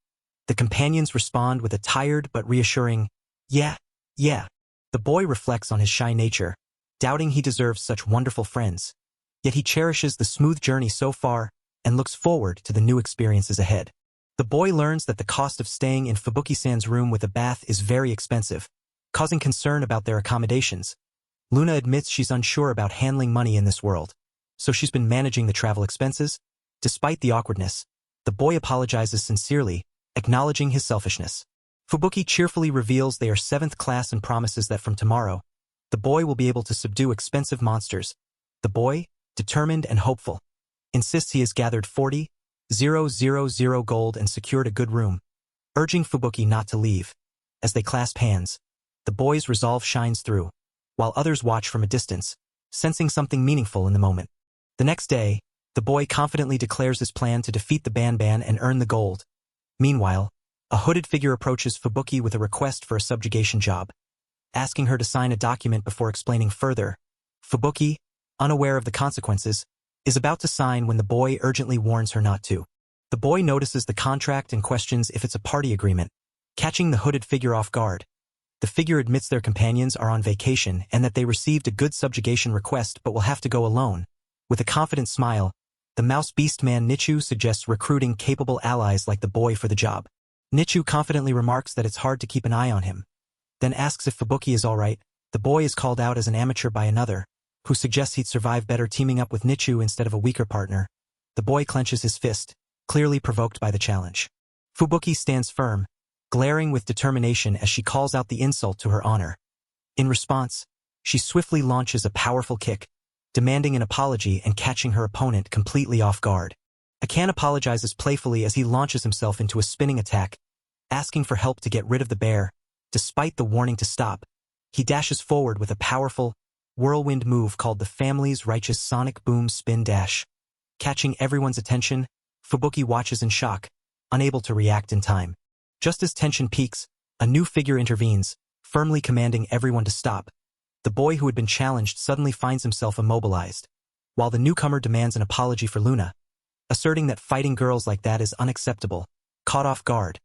The companions respond with a tired but reassuring, "Yeah, yeah." The boy reflects on his shy nature, doubting he deserves such wonderful friends. Yet he cherishes the smooth journey so far and looks forward to the new experiences ahead. The boy learns that the cost of staying in Fubuki-san's room with a bath is very expensive, causing concern about their accommodations. Luna admits she's unsure about handling money in this world, so she's been managing the travel expenses. Despite the awkwardness, the boy apologizes sincerely, acknowledging his selfishness. Fubuki cheerfully reveals they are 7th class and promises that from tomorrow, the boy will be able to subdue expensive monsters. The boy, determined and hopeful, insists he has gathered 40,000 gold and secured a good room, urging Fubuki not to leave. As they clasp hands, the boy's resolve shines through, while others watch from a distance, sensing something meaningful in the moment. The next day, the boy confidently declares his plan to defeat the Banban and earn the gold. Meanwhile, a hooded figure approaches Fubuki with a request for a subjugation job, asking her to sign a document before explaining further. Fubuki, unaware of the consequences, is about to sign when the boy urgently warns her not to. The boy notices the contract and questions if it's a party agreement, catching the hooded figure off guard. The figure admits their companions are on vacation and that they received a good subjugation request but will have to go alone. With a confident smile, the mouse beast man Nichu suggests recruiting capable allies like the boy for the job. Nichu confidently remarks that it's hard to keep an eye on him, then asks if Fubuki is alright. The boy is called out as an amateur by another, who suggests he'd survive better teaming up with Nichu instead of a weaker partner. The boy clenches his fist, clearly provoked by the challenge. Fubuki stands firm, glaring with determination as she calls out the insult to her honor. In response, she swiftly launches a powerful kick, demanding an apology and catching her opponent completely off guard. Akan apologizes playfully as he launches himself into a spinning attack, asking for help to get rid of the bear. Despite the warning to stop, he dashes forward with a powerful, whirlwind move called the family's righteous Sonic Boom Spin Dash. Catching everyone's attention, Fubuki watches in shock, unable to react in time. Just as tension peaks, a new figure intervenes, firmly commanding everyone to stop. The boy who had been challenged suddenly finds himself immobilized, while the newcomer demands an apology for Luna, asserting that fighting girls like that is unacceptable. Caught off guard,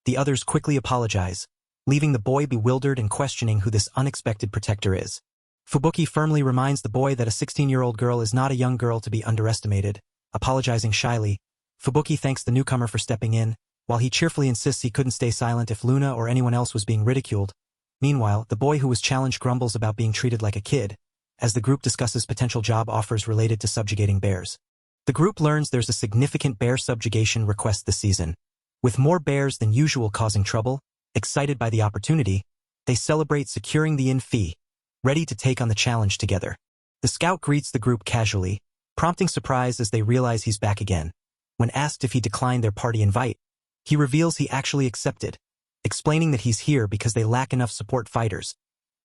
the others quickly apologize, leaving the boy bewildered and questioning who this unexpected protector is. Fubuki firmly reminds the boy that a 16-year-old girl is not a young girl to be underestimated. Apologizing shyly, Fubuki thanks the newcomer for stepping in, while he cheerfully insists he couldn't stay silent if Luna or anyone else was being ridiculed. Meanwhile, the boy who was challenged grumbles about being treated like a kid, as the group discusses potential job offers related to subjugating bears. The group learns there's a significant bear subjugation request this season. With more bears than usual causing trouble, excited by the opportunity, they celebrate securing the in fee, ready to take on the challenge together. The scout greets the group casually, prompting surprise as they realize he's back again. When asked if he declined their party invite, he reveals he actually accepted, explaining that he's here because they lack enough support fighters.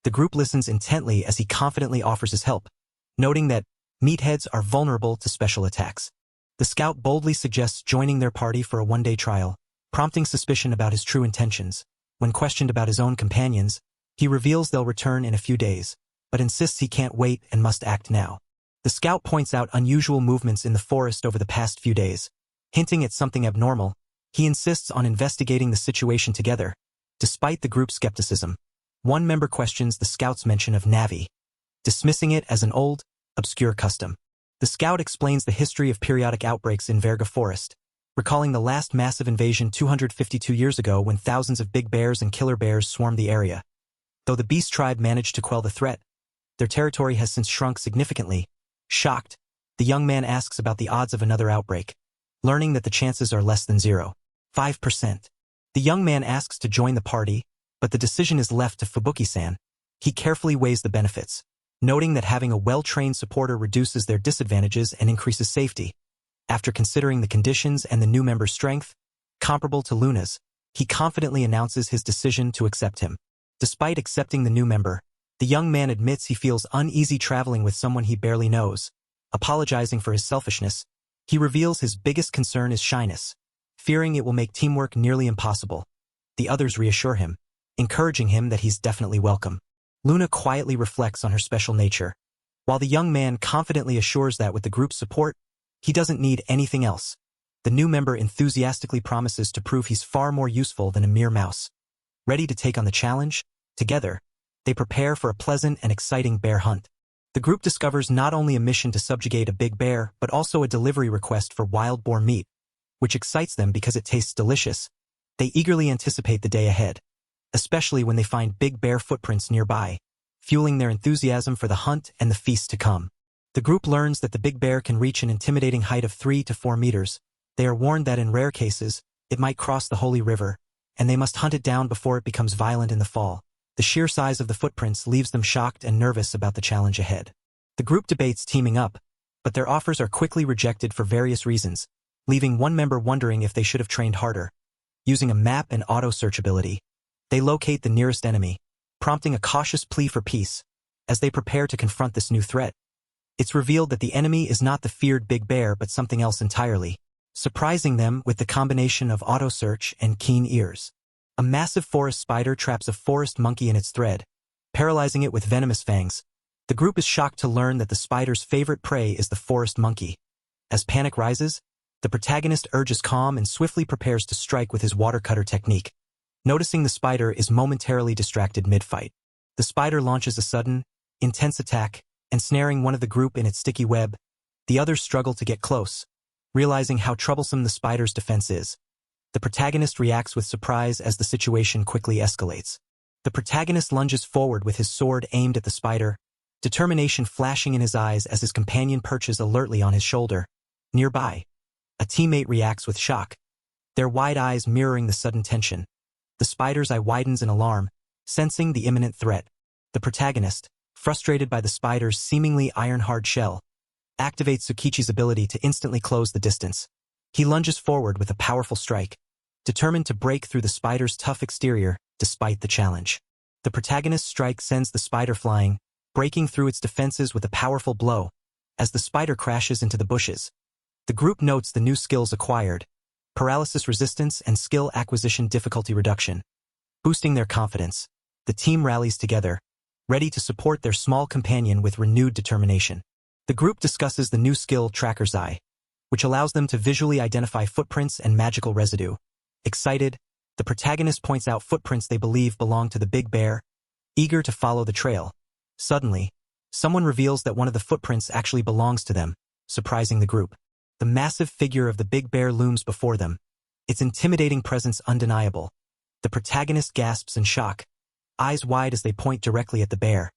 The group listens intently as he confidently offers his help, noting that meatheads are vulnerable to special attacks. The scout boldly suggests joining their party for a one-day trial, prompting suspicion about his true intentions. When questioned about his own companions, he reveals they'll return in a few days, but insists he can't wait and must act now. The scout points out unusual movements in the forest over the past few days. Hinting at something abnormal, he insists on investigating the situation together. Despite the group's skepticism, one member questions the scout's mention of Navi, dismissing it as an old, obscure custom. The scout explains the history of periodic outbreaks in Verga Forest, recalling the last massive invasion 252 years ago when thousands of big bears and killer bears swarmed the area. Though the beast tribe managed to quell the threat, their territory has since shrunk significantly. Shocked, the young man asks about the odds of another outbreak, learning that the chances are less than 0.5%. The young man asks to join the party, but the decision is left to Fubuki-san. He carefully weighs the benefits, noting that having a well-trained supporter reduces their disadvantages and increases safety. After considering the conditions and the new member's strength, comparable to Luna's, he confidently announces his decision to accept him. Despite accepting the new member, the young man admits he feels uneasy traveling with someone he barely knows. Apologizing for his selfishness, he reveals his biggest concern is shyness, fearing it will make teamwork nearly impossible. The others reassure him, encouraging him that he's definitely welcome. Luna quietly reflects on her special nature, while the young man confidently assures that with the group's support, he doesn't need anything else. The new member enthusiastically promises to prove he's far more useful than a mere mouse. Ready to take on the challenge? Together, they prepare for a pleasant and exciting bear hunt. The group discovers not only a mission to subjugate a big bear, but also a delivery request for wild boar meat, which excites them because it tastes delicious. They eagerly anticipate the day ahead, especially when they find big bear footprints nearby, fueling their enthusiasm for the hunt and the feast to come. The group learns that the big bear can reach an intimidating height of 3 to 4 meters. They are warned that in rare cases, it might cross the Holy River, and they must hunt it down before it becomes violent in the fall. The sheer size of the footprints leaves them shocked and nervous about the challenge ahead. The group debates teaming up, but their offers are quickly rejected for various reasons, leaving one member wondering if they should have trained harder. Using a map and auto-search ability, they locate the nearest enemy, prompting a cautious plea for peace. As they prepare to confront this new threat, it's revealed that the enemy is not the feared big bear but something else entirely, surprising them with the combination of auto-search and keen ears. A massive forest spider traps a forest monkey in its thread, paralyzing it with venomous fangs. The group is shocked to learn that the spider's favorite prey is the forest monkey. As panic rises, the protagonist urges calm and swiftly prepares to strike with his water cutter technique. Noticing the spider is momentarily distracted mid-fight, the spider launches a sudden, intense attack, ensnaring one of the group in its sticky web. The others struggle to get close, realizing how troublesome the spider's defense is. The protagonist reacts with surprise as the situation quickly escalates. The protagonist lunges forward with his sword aimed at the spider, determination flashing in his eyes as his companion perches alertly on his shoulder. Nearby, a teammate reacts with shock, their wide eyes mirroring the sudden tension. The spider's eye widens in alarm, sensing the imminent threat. The protagonist, frustrated by the spider's seemingly iron-hard shell, activates Tsukichi's ability to instantly close the distance. He lunges forward with a powerful strike, determined to break through the spider's tough exterior despite the challenge. The protagonist's strike sends the spider flying, breaking through its defenses with a powerful blow. As the spider crashes into the bushes, the group notes the new skills acquired: paralysis resistance and skill acquisition difficulty reduction. Boosting their confidence, the team rallies together, ready to support their small companion with renewed determination. The group discusses the new skill Tracker's Eye, which allows them to visually identify footprints and magical residue. Excited, the protagonist points out footprints they believe belong to the big bear, eager to follow the trail. Suddenly, someone reveals that one of the footprints actually belongs to them, surprising the group. The massive figure of the big bear looms before them, its intimidating presence undeniable. The protagonist gasps in shock, eyes wide as they point directly at the bear.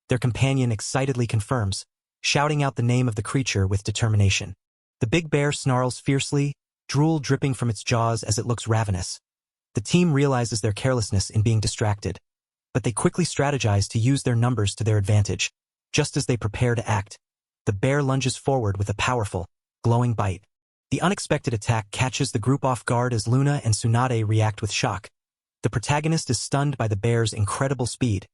Their companion excitedly confirms, shouting out the name of the creature with determination. The big bear snarls fiercely, drool dripping from its jaws as it looks ravenous. The team realizes their carelessness in being distracted, but they quickly strategize to use their numbers to their advantage. Just as they prepare to act, the bear lunges forward with a powerful, glowing bite. The unexpected attack catches the group off guard as Luna and Tsunade react with shock. The protagonist is stunned by the bear's incredible speed,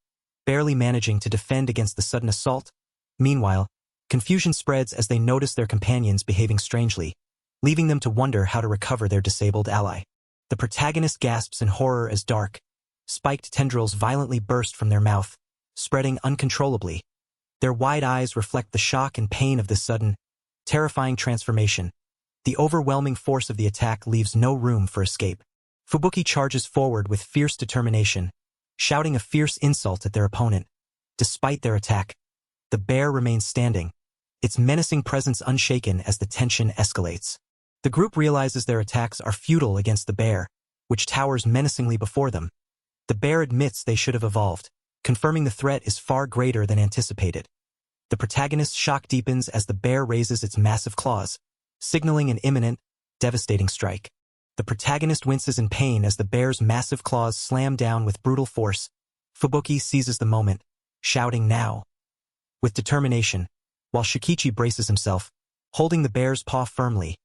barely managing to defend against the sudden assault. Meanwhile, confusion spreads as they notice their companions behaving strangely, leaving them to wonder how to recover their disabled ally. The protagonist gasps in horror as dark, spiked tendrils violently burst from their mouth, spreading uncontrollably. Their wide eyes reflect the shock and pain of this sudden, terrifying transformation. The overwhelming force of the attack leaves no room for escape. Fubuki charges forward with fierce determination, shouting a fierce insult at their opponent. Despite their attack, the bear remains standing, its menacing presence unshaken as the tension escalates. The group realizes their attacks are futile against the bear, which towers menacingly before them. The bear admits they should have evolved, confirming the threat is far greater than anticipated. The protagonist's shock deepens as the bear raises its massive claws, signaling an imminent, devastating strike. The protagonist winces in pain as the bear's massive claws slam down with brutal force. Fubuki seizes the moment, shouting "now!" with determination, while Shikichi braces himself, holding the bear's paw firmly.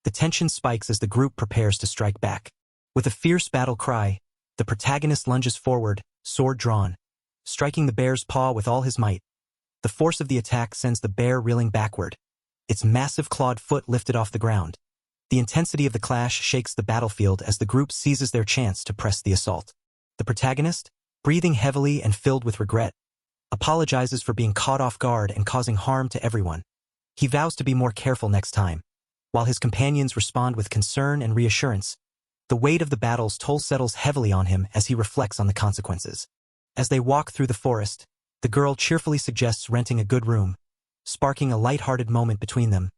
The tension spikes as the group prepares to strike back. With a fierce battle cry, the protagonist lunges forward, sword drawn, striking the bear's paw with all his might. The force of the attack sends the bear reeling backward, its massive clawed foot lifted off the ground. The intensity of the clash shakes the battlefield as the group seizes their chance to press the assault. The protagonist, breathing heavily and filled with regret, apologizes for being caught off guard and causing harm to everyone. He vows to be more careful next time. while his companions respond with concern and reassurance. The weight of the battle's toll settles heavily on him as he reflects on the consequences. As they walk through the forest, the girl cheerfully suggests renting a good room, sparking a light-hearted moment between them.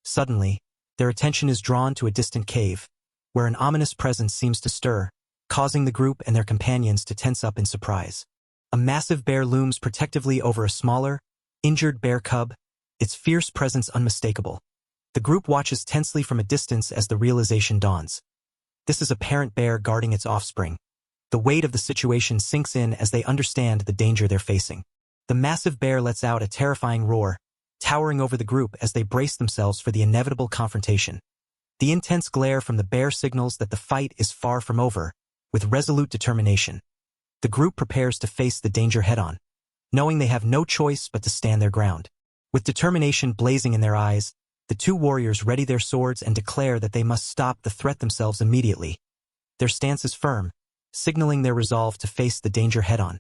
Suddenly, their attention is drawn to a distant cave, where an ominous presence seems to stir, causing the group and their companions to tense up in surprise. A massive bear looms protectively over a smaller, injured bear cub, its fierce presence unmistakable. The group watches tensely from a distance as the realization dawns. This is a parent bear guarding its offspring. The weight of the situation sinks in as they understand the danger they're facing. The massive bear lets out a terrifying roar, towering over the group as they brace themselves for the inevitable confrontation. The intense glare from the bear signals that the fight is far from over. With resolute determination, the group prepares to face the danger head-on, knowing they have no choice but to stand their ground. With determination blazing in their eyes, the two warriors ready their swords and declare that they must stop the threat themselves immediately. Their stance is firm, signaling their resolve to face the danger head-on.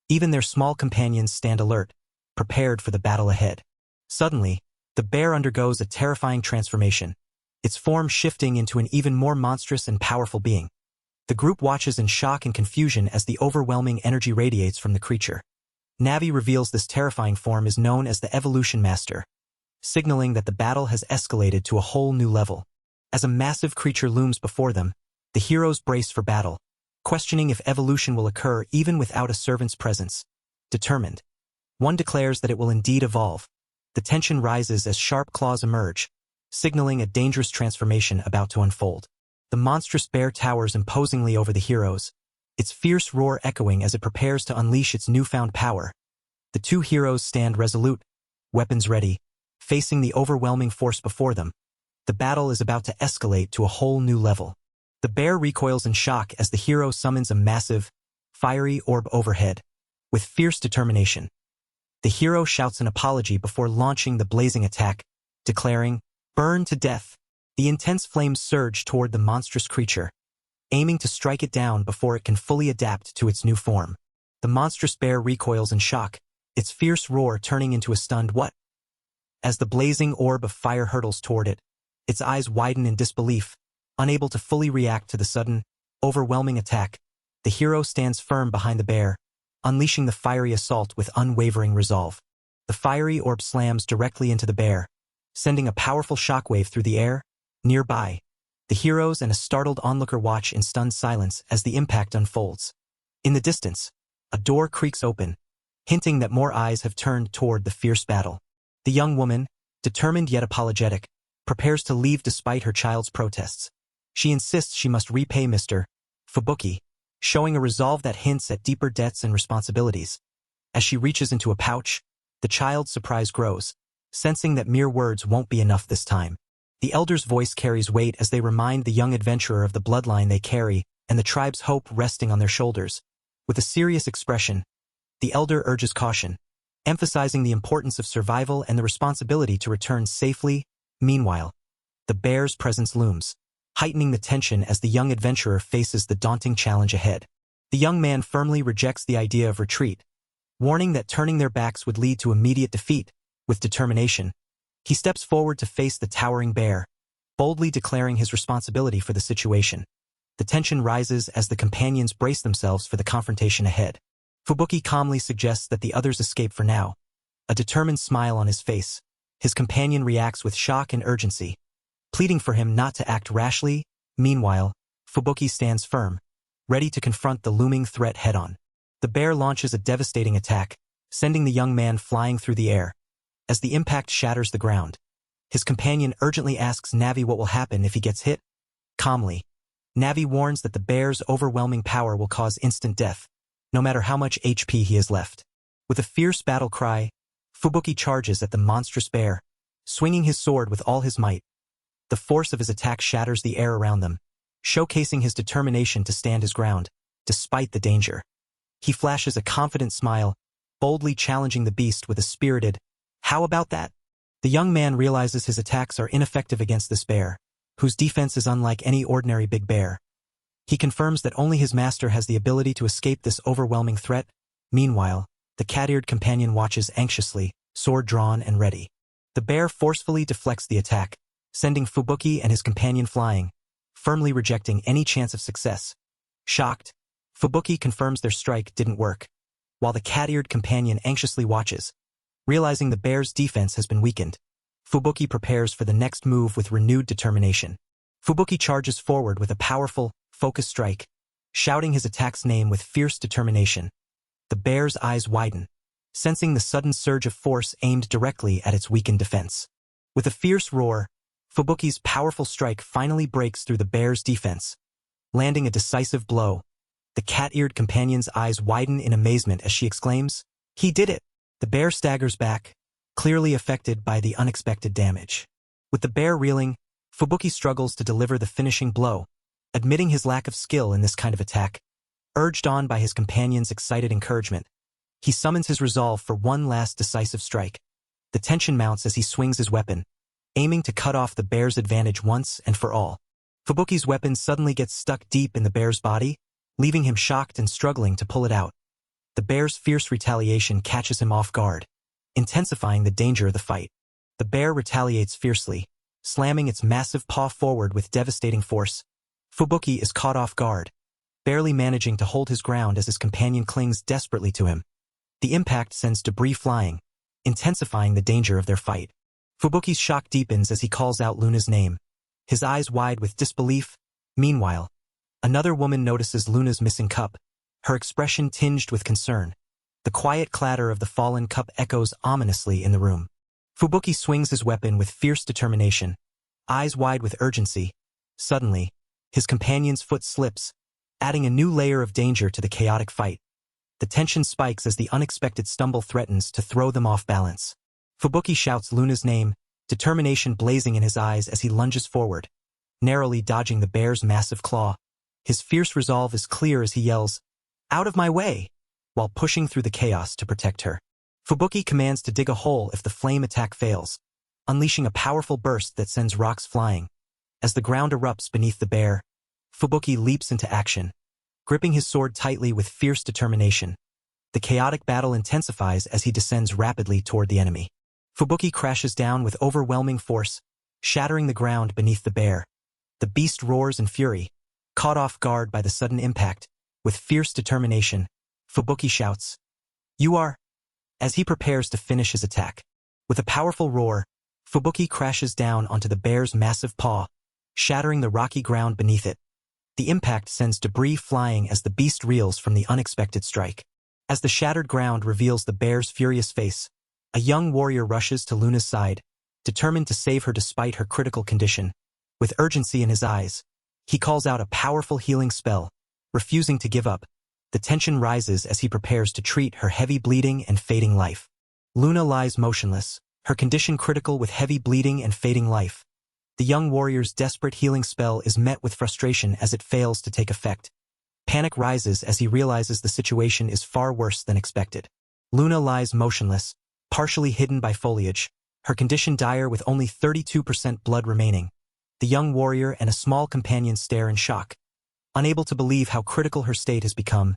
Even their small companions stand alert, prepared for the battle ahead. Suddenly, the bear undergoes a terrifying transformation, its form shifting into an even more monstrous and powerful being. The group watches in shock and confusion as the overwhelming energy radiates from the creature. Navi reveals this terrifying form is known as the Evolution Master, signaling that the battle has escalated to a whole new level. As a massive creature looms before them, the heroes brace for battle, questioning if evolution will occur even without a servant's presence. Determined, one declares that it will indeed evolve. The tension rises as sharp claws emerge, signaling a dangerous transformation about to unfold. The monstrous bear towers imposingly over the heroes, its fierce roar echoing as it prepares to unleash its newfound power. The two heroes stand resolute, weapons ready, facing the overwhelming force before them. The battle is about to escalate to a whole new level. The bear recoils in shock as the hero summons a massive, fiery orb overhead. With fierce determination, the hero shouts an apology before launching the blazing attack, declaring, "Burn to death." The intense flames surge toward the monstrous creature, aiming to strike it down before it can fully adapt to its new form. The monstrous bear recoils in shock, its fierce roar turning into a stunned "what?" As the blazing orb of fire hurtles toward it, its eyes widen in disbelief, unable to fully react to the sudden, overwhelming attack. The hero stands firm behind the bear, unleashing the fiery assault with unwavering resolve. The fiery orb slams directly into the bear, sending a powerful shockwave through the air. Nearby, the heroes and a startled onlooker watch in stunned silence as the impact unfolds. In the distance, a door creaks open, hinting that more eyes have turned toward the fierce battle. The young woman, determined yet apologetic, prepares to leave despite her child's protests. She insists she must repay Mr. Fubuki, showing a resolve that hints at deeper debts and responsibilities. As she reaches into a pouch, the child's surprise grows, sensing that mere words won't be enough this time. The elder's voice carries weight as they remind the young adventurer of the bloodline they carry and the tribe's hope resting on their shoulders. With a serious expression, the elder urges caution, emphasizing the importance of survival and the responsibility to return safely. Meanwhile, the bear's presence looms, heightening the tension as the young adventurer faces the daunting challenge ahead. The young man firmly rejects the idea of retreat, warning that turning their backs would lead to immediate defeat. With determination, he steps forward to face the towering bear, boldly declaring his responsibility for the situation. The tension rises as the companions brace themselves for the confrontation ahead. Fubuki calmly suggests that the others escape for now, a determined smile on his face. His companion reacts with shock and urgency, pleading for him not to act rashly. Meanwhile, Fubuki stands firm, ready to confront the looming threat head-on. The bear launches a devastating attack, sending the young man flying through the air. As the impact shatters the ground, his companion urgently asks Navi what will happen if he gets hit. Calmly, Navi warns that the bear's overwhelming power will cause instant death, no matter how much HP he has left. With a fierce battle cry, Fubuki charges at the monstrous bear, swinging his sword with all his might. The force of his attack shatters the air around them, showcasing his determination to stand his ground, despite the danger. He flashes a confident smile, boldly challenging the beast with a spirited, "How about that?" The young man realizes his attacks are ineffective against this bear, whose defense is unlike any ordinary big bear. He confirms that only his master has the ability to escape this overwhelming threat. Meanwhile, the cat-eared companion watches anxiously, sword drawn and ready. The bear forcefully deflects the attack, sending Fubuki and his companion flying, firmly rejecting any chance of success. Shocked, Fubuki confirms their strike didn't work, while the cat-eared companion anxiously watches. Realizing the bear's defense has been weakened, Fubuki prepares for the next move with renewed determination. Fubuki charges forward with a powerful, focused strike, shouting his attack's name with fierce determination. The bear's eyes widen, sensing the sudden surge of force aimed directly at its weakened defense. With a fierce roar, Fubuki's powerful strike finally breaks through the bear's defense, landing a decisive blow. The cat-eared companion's eyes widen in amazement as she exclaims, "He did it!" The bear staggers back, clearly affected by the unexpected damage. With the bear reeling, Fubuki struggles to deliver the finishing blow, admitting his lack of skill in this kind of attack. Urged on by his companion's excited encouragement, he summons his resolve for one last decisive strike. The tension mounts as he swings his weapon, aiming to cut off the bear's advantage once and for all. Fubuki's weapon suddenly gets stuck deep in the bear's body, leaving him shocked and struggling to pull it out. The bear's fierce retaliation catches him off guard, intensifying the danger of the fight. The bear retaliates fiercely, slamming its massive paw forward with devastating force. Fubuki is caught off guard, barely managing to hold his ground as his companion clings desperately to him. The impact sends debris flying, intensifying the danger of their fight. Fubuki's shock deepens as he calls out Luna's name, his eyes wide with disbelief. Meanwhile, another woman notices Luna's missing cup, her expression tinged with concern. The quiet clatter of the fallen cup echoes ominously in the room. Fubuki swings his weapon with fierce determination, eyes wide with urgency. Suddenly, his companion's foot slips, adding a new layer of danger to the chaotic fight. The tension spikes as the unexpected stumble threatens to throw them off balance. Fubuki shouts Luna's name, determination blazing in his eyes as he lunges forward, narrowly dodging the bear's massive claw. His fierce resolve is clear as he yells, "Out of my way!" while pushing through the chaos to protect her. Fubuki commands to dig a hole if the flame attack fails, unleashing a powerful burst that sends rocks flying. As the ground erupts beneath the bear, Fubuki leaps into action, gripping his sword tightly with fierce determination. The chaotic battle intensifies as he descends rapidly toward the enemy. Fubuki crashes down with overwhelming force, shattering the ground beneath the bear. The beast roars in fury, caught off guard by the sudden impact. With fierce determination, Fubuki shouts, "You are," as he prepares to finish his attack. With a powerful roar, Fubuki crashes down onto the bear's massive paw, shattering the rocky ground beneath it. The impact sends debris flying as the beast reels from the unexpected strike. As the shattered ground reveals the bear's furious face, a young warrior rushes to Luna's side, determined to save her despite her critical condition. With urgency in his eyes, he calls out a powerful healing spell, refusing to give up. The tension rises as he prepares to treat her heavy bleeding and fading life. Luna lies motionless, her condition critical with heavy bleeding and fading life. The young warrior's desperate healing spell is met with frustration as it fails to take effect. Panic rises as he realizes the situation is far worse than expected. Luna lies motionless, partially hidden by foliage, her condition dire with only 32% blood remaining. The young warrior and a small companion stare in shock, unable to believe how critical her state has become.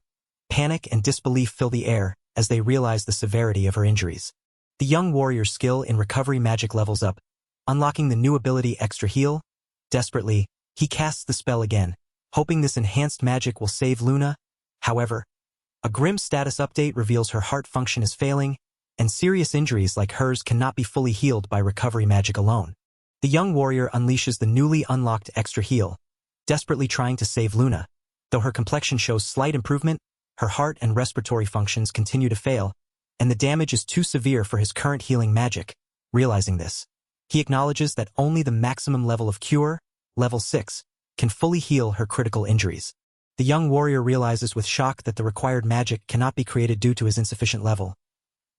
Panic and disbelief fill the air as they realize the severity of her injuries. The young warrior's skill in recovery magic levels up, unlocking the new ability Extra Heal. Desperately, he casts the spell again, hoping this enhanced magic will save Luna. However, a grim status update reveals her heart function is failing, and serious injuries like hers cannot be fully healed by recovery magic alone. The young warrior unleashes the newly unlocked Extra Heal, desperately trying to save Luna. Though her complexion shows slight improvement, her heart and respiratory functions continue to fail, and the damage is too severe for his current healing magic. Realizing this, he acknowledges that only the maximum level of cure, level 6, can fully heal her critical injuries. The young warrior realizes with shock that the required magic cannot be created due to his insufficient level.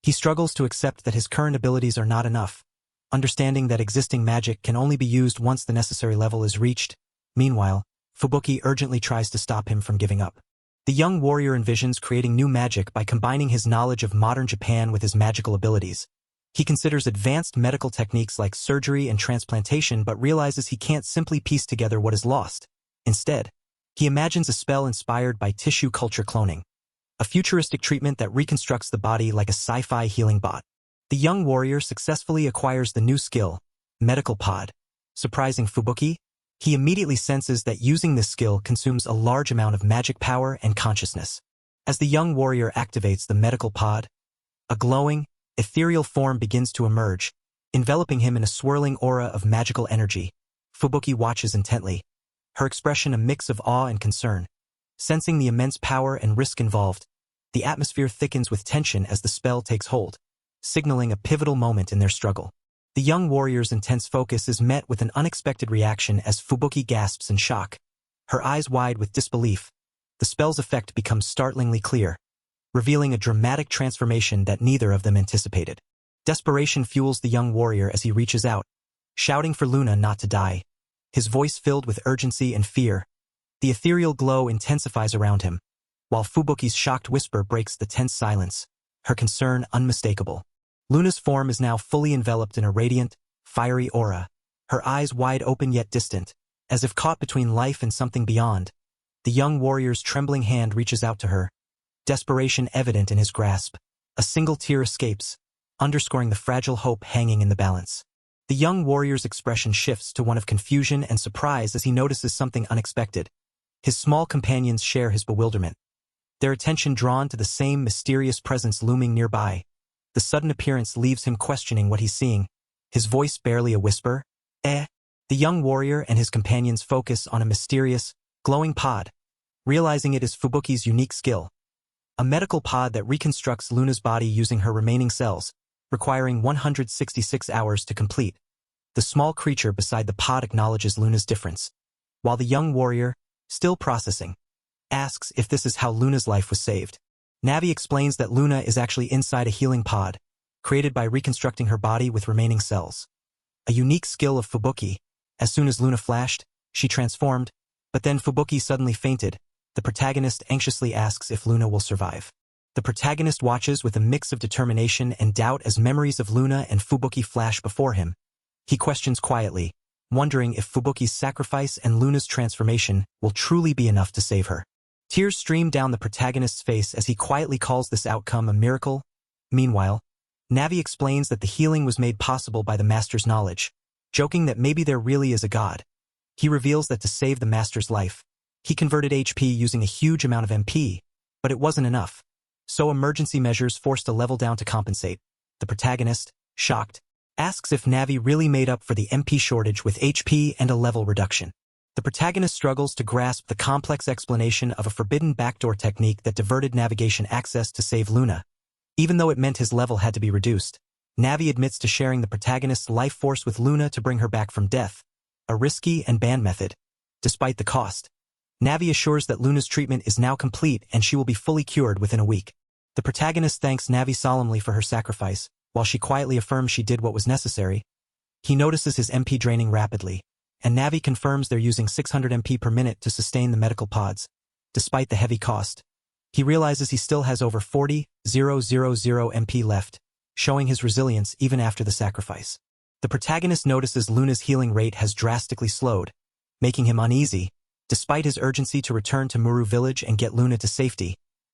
He struggles to accept that his current abilities are not enough, understanding that existing magic can only be used once the necessary level is reached. Meanwhile, Fubuki urgently tries to stop him from giving up. The young warrior envisions creating new magic by combining his knowledge of modern Japan with his magical abilities. He considers advanced medical techniques like surgery and transplantation but realizes he can't simply piece together what is lost. Instead, he imagines a spell inspired by tissue culture cloning, a futuristic treatment that reconstructs the body like a sci-fi healing bot. The young warrior successfully acquires the new skill, Medical Pod, Surprising Fubuki, he immediately senses that using this skill consumes a large amount of magic power and consciousness. As the young warrior activates the medical pod, a glowing, ethereal form begins to emerge, enveloping him in a swirling aura of magical energy. Fubuki watches intently, her expression a mix of awe and concern. Sensing the immense power and risk involved, the atmosphere thickens with tension as the spell takes hold, signaling a pivotal moment in their struggle. The young warrior's intense focus is met with an unexpected reaction as Fubuki gasps in shock. Her eyes wide with disbelief, the spell's effect becomes startlingly clear, revealing a dramatic transformation that neither of them anticipated. Desperation fuels the young warrior as he reaches out, shouting for Luna not to die, his voice filled with urgency and fear. The ethereal glow intensifies around him, while Fubuki's shocked whisper breaks the tense silence, her concern unmistakable. Luna's form is now fully enveloped in a radiant, fiery aura, her eyes wide open yet distant, as if caught between life and something beyond. The young warrior's trembling hand reaches out to her, desperation evident in his grasp. A single tear escapes, underscoring the fragile hope hanging in the balance. The young warrior's expression shifts to one of confusion and surprise as he notices something unexpected. His small companions share his bewilderment, their attention drawn to the same mysterious presence looming nearby. The sudden appearance leaves him questioning what he's seeing, his voice barely a whisper. The young warrior and his companions focus on a mysterious, glowing pod, realizing it is Fubuki's unique skill. A medical pod that reconstructs Luna's body using her remaining cells, requiring 166 hours to complete. The small creature beside the pod acknowledges Luna's difference, while the young warrior, still processing, asks if this is how Luna's life was saved. Navi explains that Luna is actually inside a healing pod, created by reconstructing her body with remaining cells. A unique skill of Fubuki. As soon as Luna flashed, she transformed, but then Fubuki suddenly fainted. The protagonist anxiously asks if Luna will survive. The protagonist watches with a mix of determination and doubt as memories of Luna and Fubuki flash before him. He questions quietly, wondering if Fubuki's sacrifice and Luna's transformation will truly be enough to save her. Tears stream down the protagonist's face as he quietly calls this outcome a miracle. Meanwhile, Navi explains that the healing was made possible by the Master's knowledge, joking that maybe there really is a god. He reveals that to save the Master's life, he converted HP using a huge amount of MP, but it wasn't enough. So emergency measures forced a level down to compensate. The protagonist, shocked, asks if Navi really made up for the MP shortage with HP and a level reduction. The protagonist struggles to grasp the complex explanation of a forbidden backdoor technique that diverted navigation access to save Luna. Even though it meant his level had to be reduced, Navi admits to sharing the protagonist's life force with Luna to bring her back from death, a risky and banned method. Despite the cost, Navi assures that Luna's treatment is now complete and she will be fully cured within a week. The protagonist thanks Navi solemnly for her sacrifice, while she quietly affirms she did what was necessary. He notices his MP draining rapidly, and Navi confirms they're using 600 MP per minute to sustain the medical pods. Despite the heavy cost, he realizes he still has over 40,000 MP left, showing his resilience even after the sacrifice. The protagonist notices Luna's healing rate has drastically slowed, making him uneasy. Despite his urgency to return to Muru village and get Luna to safety,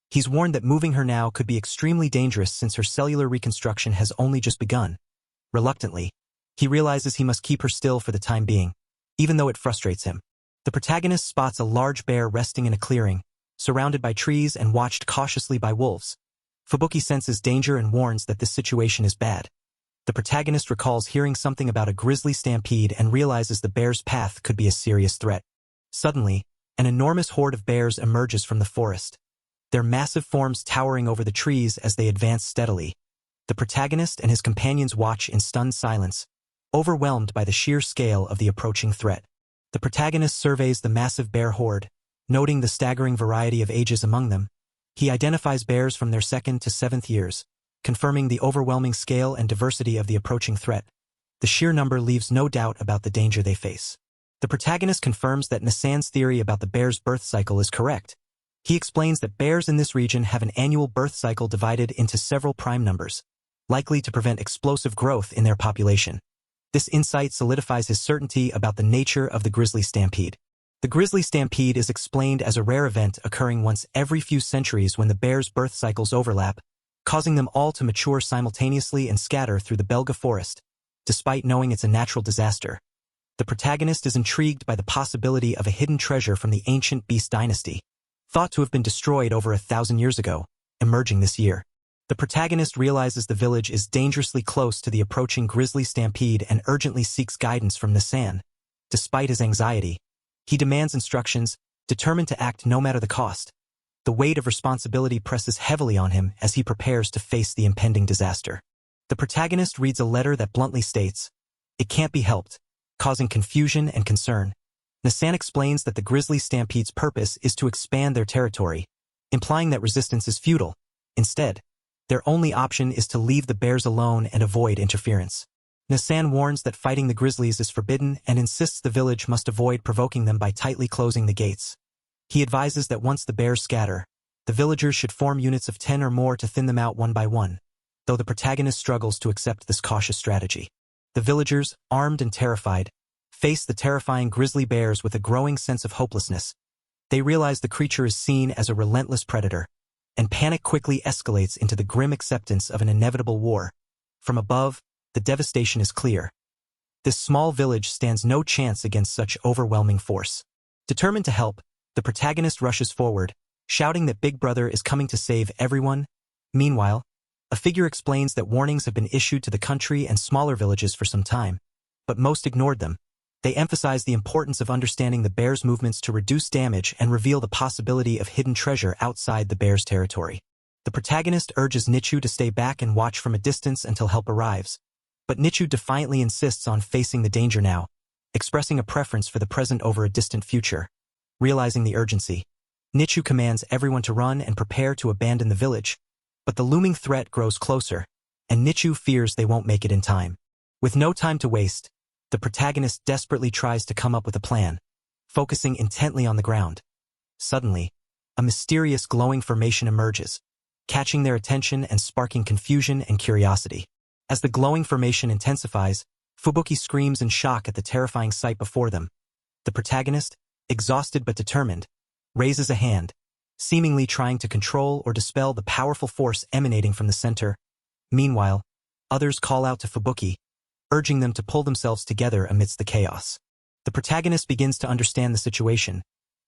he's warned that moving her now could be extremely dangerous since her cellular reconstruction has only just begun. Reluctantly, he realizes he must keep her still for the time being, even though it frustrates him. The protagonist spots a large bear resting in a clearing, surrounded by trees and watched cautiously by wolves. Fubuki senses danger and warns that this situation is bad. The protagonist recalls hearing something about a grizzly stampede and realizes the bear's path could be a serious threat. Suddenly, an enormous horde of bears emerges from the forest, their massive forms towering over the trees as they advance steadily. The protagonist and his companions watch in stunned silence, overwhelmed by the sheer scale of the approaching threat. The protagonist surveys the massive bear horde, noting the staggering variety of ages among them. He identifies bears from their 2nd to 7th years, confirming the overwhelming scale and diversity of the approaching threat. The sheer number leaves no doubt about the danger they face. The protagonist confirms that Nissan's theory about the bear's birth cycle is correct. He explains that bears in this region have an annual birth cycle divided into several prime numbers, likely to prevent explosive growth in their population. This insight solidifies his certainty about the nature of the grizzly stampede. The grizzly stampede is explained as a rare event occurring once every few centuries when the bear's birth cycles overlap, causing them all to mature simultaneously and scatter through the Belga forest. Despite knowing it's a natural disaster, The protagonist is intrigued by the possibility of a hidden treasure from the ancient Beast dynasty, thought to have been destroyed over 1,000 years ago, emerging this year. The protagonist realizes the village is dangerously close to the approaching grizzly stampede and urgently seeks guidance from Nissan. Despite his anxiety, he demands instructions, determined to act no matter the cost. The weight of responsibility presses heavily on him as he prepares to face the impending disaster. The protagonist reads a letter that bluntly states, "It can't be helped," causing confusion and concern. Nissan explains that the grizzly stampede's purpose is to expand their territory, implying that resistance is futile. Instead, their only option is to leave the bears alone and avoid interference. Nissan warns that fighting the grizzlies is forbidden and insists the village must avoid provoking them by tightly closing the gates. He advises that once the bears scatter, the villagers should form units of 10 or more to thin them out one by one, though the protagonist struggles to accept this cautious strategy. The villagers, armed and terrified, face the terrifying grizzly bears with a growing sense of hopelessness. They realize the creature is seen as a relentless predator, and panic quickly escalates into the grim acceptance of an inevitable war. From above, the devastation is clear. This small village stands no chance against such overwhelming force. Determined to help, the protagonist rushes forward, shouting that Big Brother is coming to save everyone. Meanwhile, a figure explains that warnings have been issued to the country and smaller villages for some time, but most ignored them. They emphasize the importance of understanding the bear's movements to reduce damage and reveal the possibility of hidden treasure outside the bear's territory. The protagonist urges Nichu to stay back and watch from a distance until help arrives, but Nichu defiantly insists on facing the danger now, expressing a preference for the present over a distant future. Realizing the urgency, Nichu commands everyone to run and prepare to abandon the village, but the looming threat grows closer, and Nichu fears they won't make it in time. With no time to waste, the protagonist desperately tries to come up with a plan, focusing intently on the ground. Suddenly, a mysterious glowing formation emerges, catching their attention and sparking confusion and curiosity. As the glowing formation intensifies, Fubuki screams in shock at the terrifying sight before them. The protagonist, exhausted but determined, raises a hand, seemingly trying to control or dispel the powerful force emanating from the center. Meanwhile, others call out to Fubuki, urging them to pull themselves together amidst the chaos. The protagonist begins to understand the situation,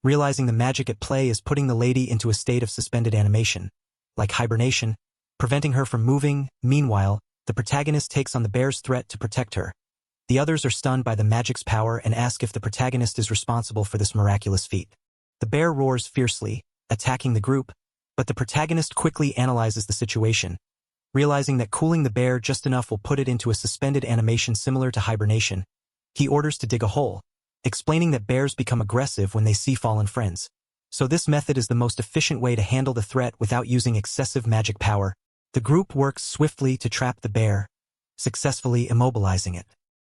realizing the magic at play is putting the lady into a state of suspended animation, like hibernation, preventing her from moving. Meanwhile, the protagonist takes on the bear's threat to protect her. The others are stunned by the magic's power and ask if the protagonist is responsible for this miraculous feat. The bear roars fiercely, attacking the group, but the protagonist quickly analyzes the situation, realizing that cooling the bear just enough will put it into a suspended animation similar to hibernation. He orders to dig a hole, explaining that bears become aggressive when they see fallen friends. So this method is the most efficient way to handle the threat without using excessive magic power. The group works swiftly to trap the bear, successfully immobilizing it.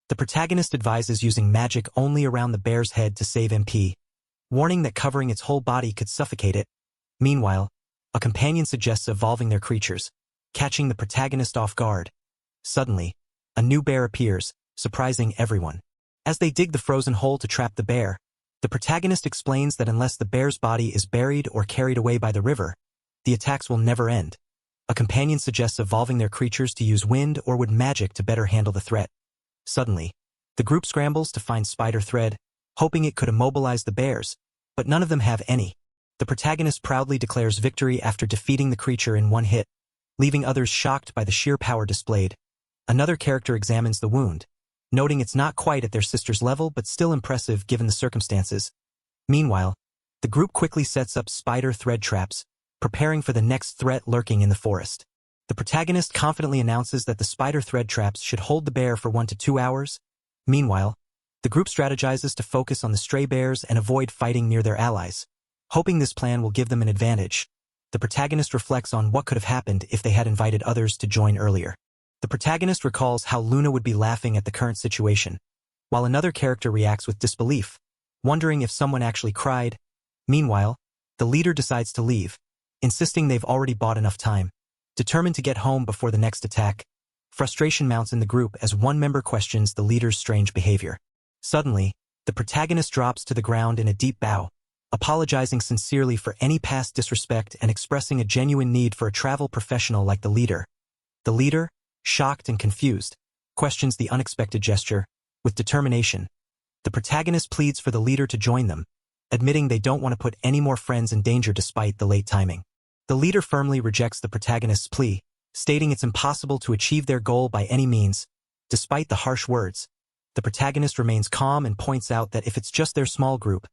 The protagonist advises using magic only around the bear's head to save MP, warning that covering its whole body could suffocate it. Meanwhile, a companion suggests evolving their creatures, catching the protagonist off guard. Suddenly, a new bear appears, surprising everyone. As they dig the frozen hole to trap the bear, the protagonist explains that unless the bear's body is buried or carried away by the river, the attacks will never end. A companion suggests evolving their creatures to use wind or wood magic to better handle the threat. Suddenly, the group scrambles to find spider thread, hoping it could immobilize the bears, but none of them have any. The protagonist proudly declares victory after defeating the creature in one hit, leaving others shocked by the sheer power displayed. Another character examines the wound, noting it's not quite at their sister's level but still impressive given the circumstances. Meanwhile, the group quickly sets up spider thread traps, preparing for the next threat lurking in the forest. The protagonist confidently announces that the spider thread traps should hold the bear for 1 to 2 hours. Meanwhile, the group strategizes to focus on the stray bears and avoid fighting near their allies, hoping this plan will give them an advantage. The protagonist reflects on what could have happened if they had invited others to join earlier. The protagonist recalls how Luna would be laughing at the current situation, while another character reacts with disbelief, wondering if someone actually cried. Meanwhile, the leader decides to leave, insisting they've already bought enough time. Determined to get home before the next attack, frustration mounts in the group as one member questions the leader's strange behavior. Suddenly, the protagonist drops to the ground in a deep bow, apologizing sincerely for any past disrespect and expressing a genuine need for a travel professional like the leader. The leader, shocked and confused, questions the unexpected gesture. With determination, The protagonist pleads for the leader to join them, admitting they don't want to put any more friends in danger despite the late timing. The leader firmly rejects the protagonist's plea, stating it's impossible to achieve their goal by any means. Despite the harsh words, the protagonist remains calm and points out that if it's just their small group,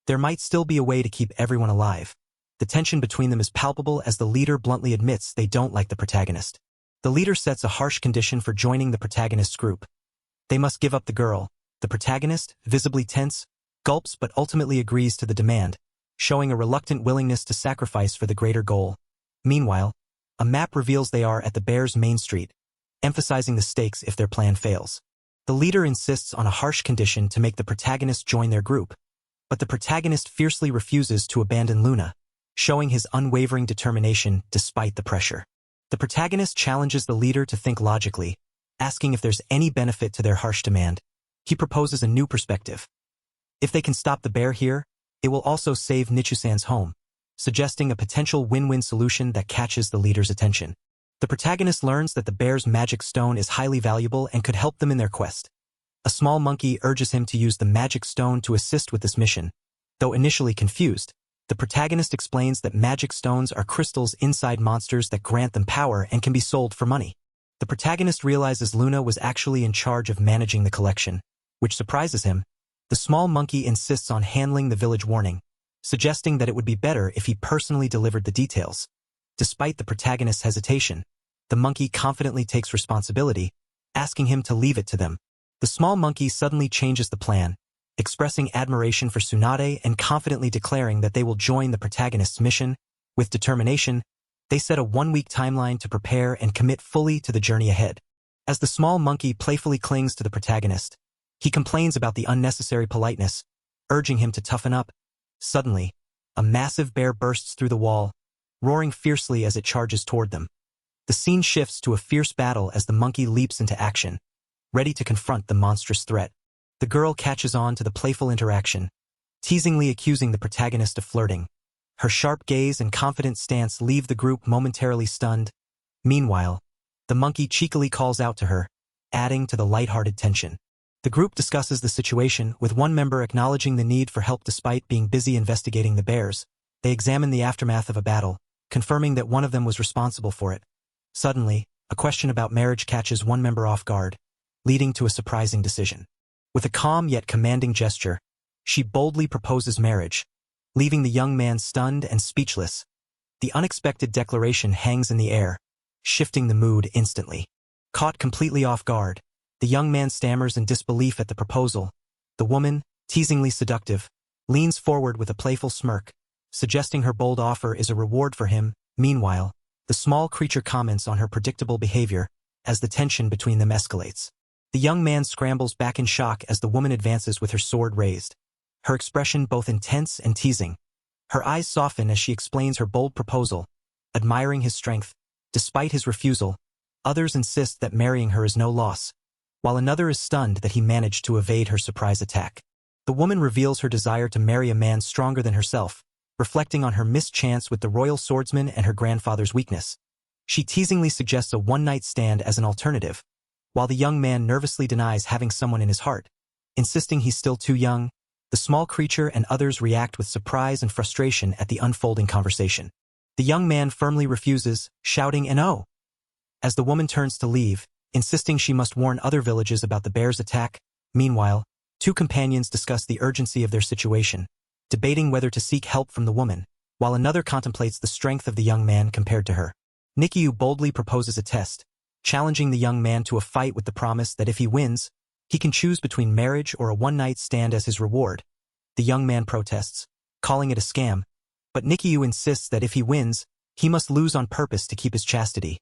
there might still be a way to keep everyone alive. The tension between them is palpable as the leader bluntly admits they don't like the protagonist. The leader sets a harsh condition for joining the protagonist's group. They must give up the girl. The protagonist, visibly tense, gulps but ultimately agrees to the demand, showing a reluctant willingness to sacrifice for the greater goal. Meanwhile, a map reveals they are at the Bear's main street, emphasizing the stakes if their plan fails. The leader insists on a harsh condition to make the protagonist join their group, but the protagonist fiercely refuses to abandon Luna, showing his unwavering determination despite the pressure. The protagonist challenges the leader to think logically, asking if there's any benefit to their harsh demand. He proposes a new perspective. If they can stop the bear here, it will also save Nichisan's home, suggesting a potential win-win solution that catches the leader's attention. The protagonist learns that the bear's magic stone is highly valuable and could help them in their quest. A small monkey urges him to use the magic stone to assist with this mission. Though initially confused, the protagonist explains that magic stones are crystals inside monsters that grant them power and can be sold for money. The protagonist realizes Luna was actually in charge of managing the collection, which surprises him. The small monkey insists on handling the village warning, suggesting that it would be better if he personally delivered the details. Despite the protagonist's hesitation, the monkey confidently takes responsibility, asking him to leave it to them. The small monkey suddenly changes the plan, expressing admiration for Tsunade and confidently declaring that they will join the protagonist's mission. With determination, they set a 1-week timeline to prepare and commit fully to the journey ahead. As the small monkey playfully clings to the protagonist, he complains about the unnecessary politeness, urging him to toughen up. Suddenly, a massive bear bursts through the wall, roaring fiercely as it charges toward them. The scene shifts to a fierce battle as the monkey leaps into action, ready to confront the monstrous threat. The girl catches on to the playful interaction, teasingly accusing the protagonist of flirting. Her sharp gaze and confident stance leave the group momentarily stunned. Meanwhile, the monkey cheekily calls out to her, adding to the lighthearted tension. The group discusses the situation, with one member acknowledging the need for help despite being busy investigating the bears. They examine the aftermath of a battle, confirming that one of them was responsible for it. Suddenly, a question about marriage catches one member off guard, leading to a surprising decision. With a calm yet commanding gesture, she boldly proposes marriage, leaving the young man stunned and speechless. The unexpected declaration hangs in the air, shifting the mood instantly. Caught completely off guard, the young man stammers in disbelief at the proposal. The woman, teasingly seductive, leans forward with a playful smirk, suggesting her bold offer is a reward for him. Meanwhile, the small creature comments on her predictable behavior as the tension between them escalates. The young man scrambles back in shock as the woman advances with her sword raised, her expression both intense and teasing. Her eyes soften as she explains her bold proposal, admiring his strength. Despite his refusal, others insist that marrying her is no loss, while another is stunned that he managed to evade her surprise attack. The woman reveals her desire to marry a man stronger than herself, reflecting on her missed chance with the royal swordsman and her grandfather's weakness. She teasingly suggests a one-night stand as an alternative, while the young man nervously denies having someone in his heart, insisting he's still too young. The small creature and others react with surprise and frustration at the unfolding conversation. The young man firmly refuses, shouting "No!" as the woman turns to leave, insisting she must warn other villages about the bear's attack. Meanwhile, two companions discuss the urgency of their situation, debating whether to seek help from the woman, while another contemplates the strength of the young man compared to her. Nikyu boldly proposes a test, challenging the young man to a fight with the promise that if he wins, he can choose between marriage or a one-night stand as his reward. The young man protests, calling it a scam, but Nikyu insists that if he wins, he must lose on purpose to keep his chastity.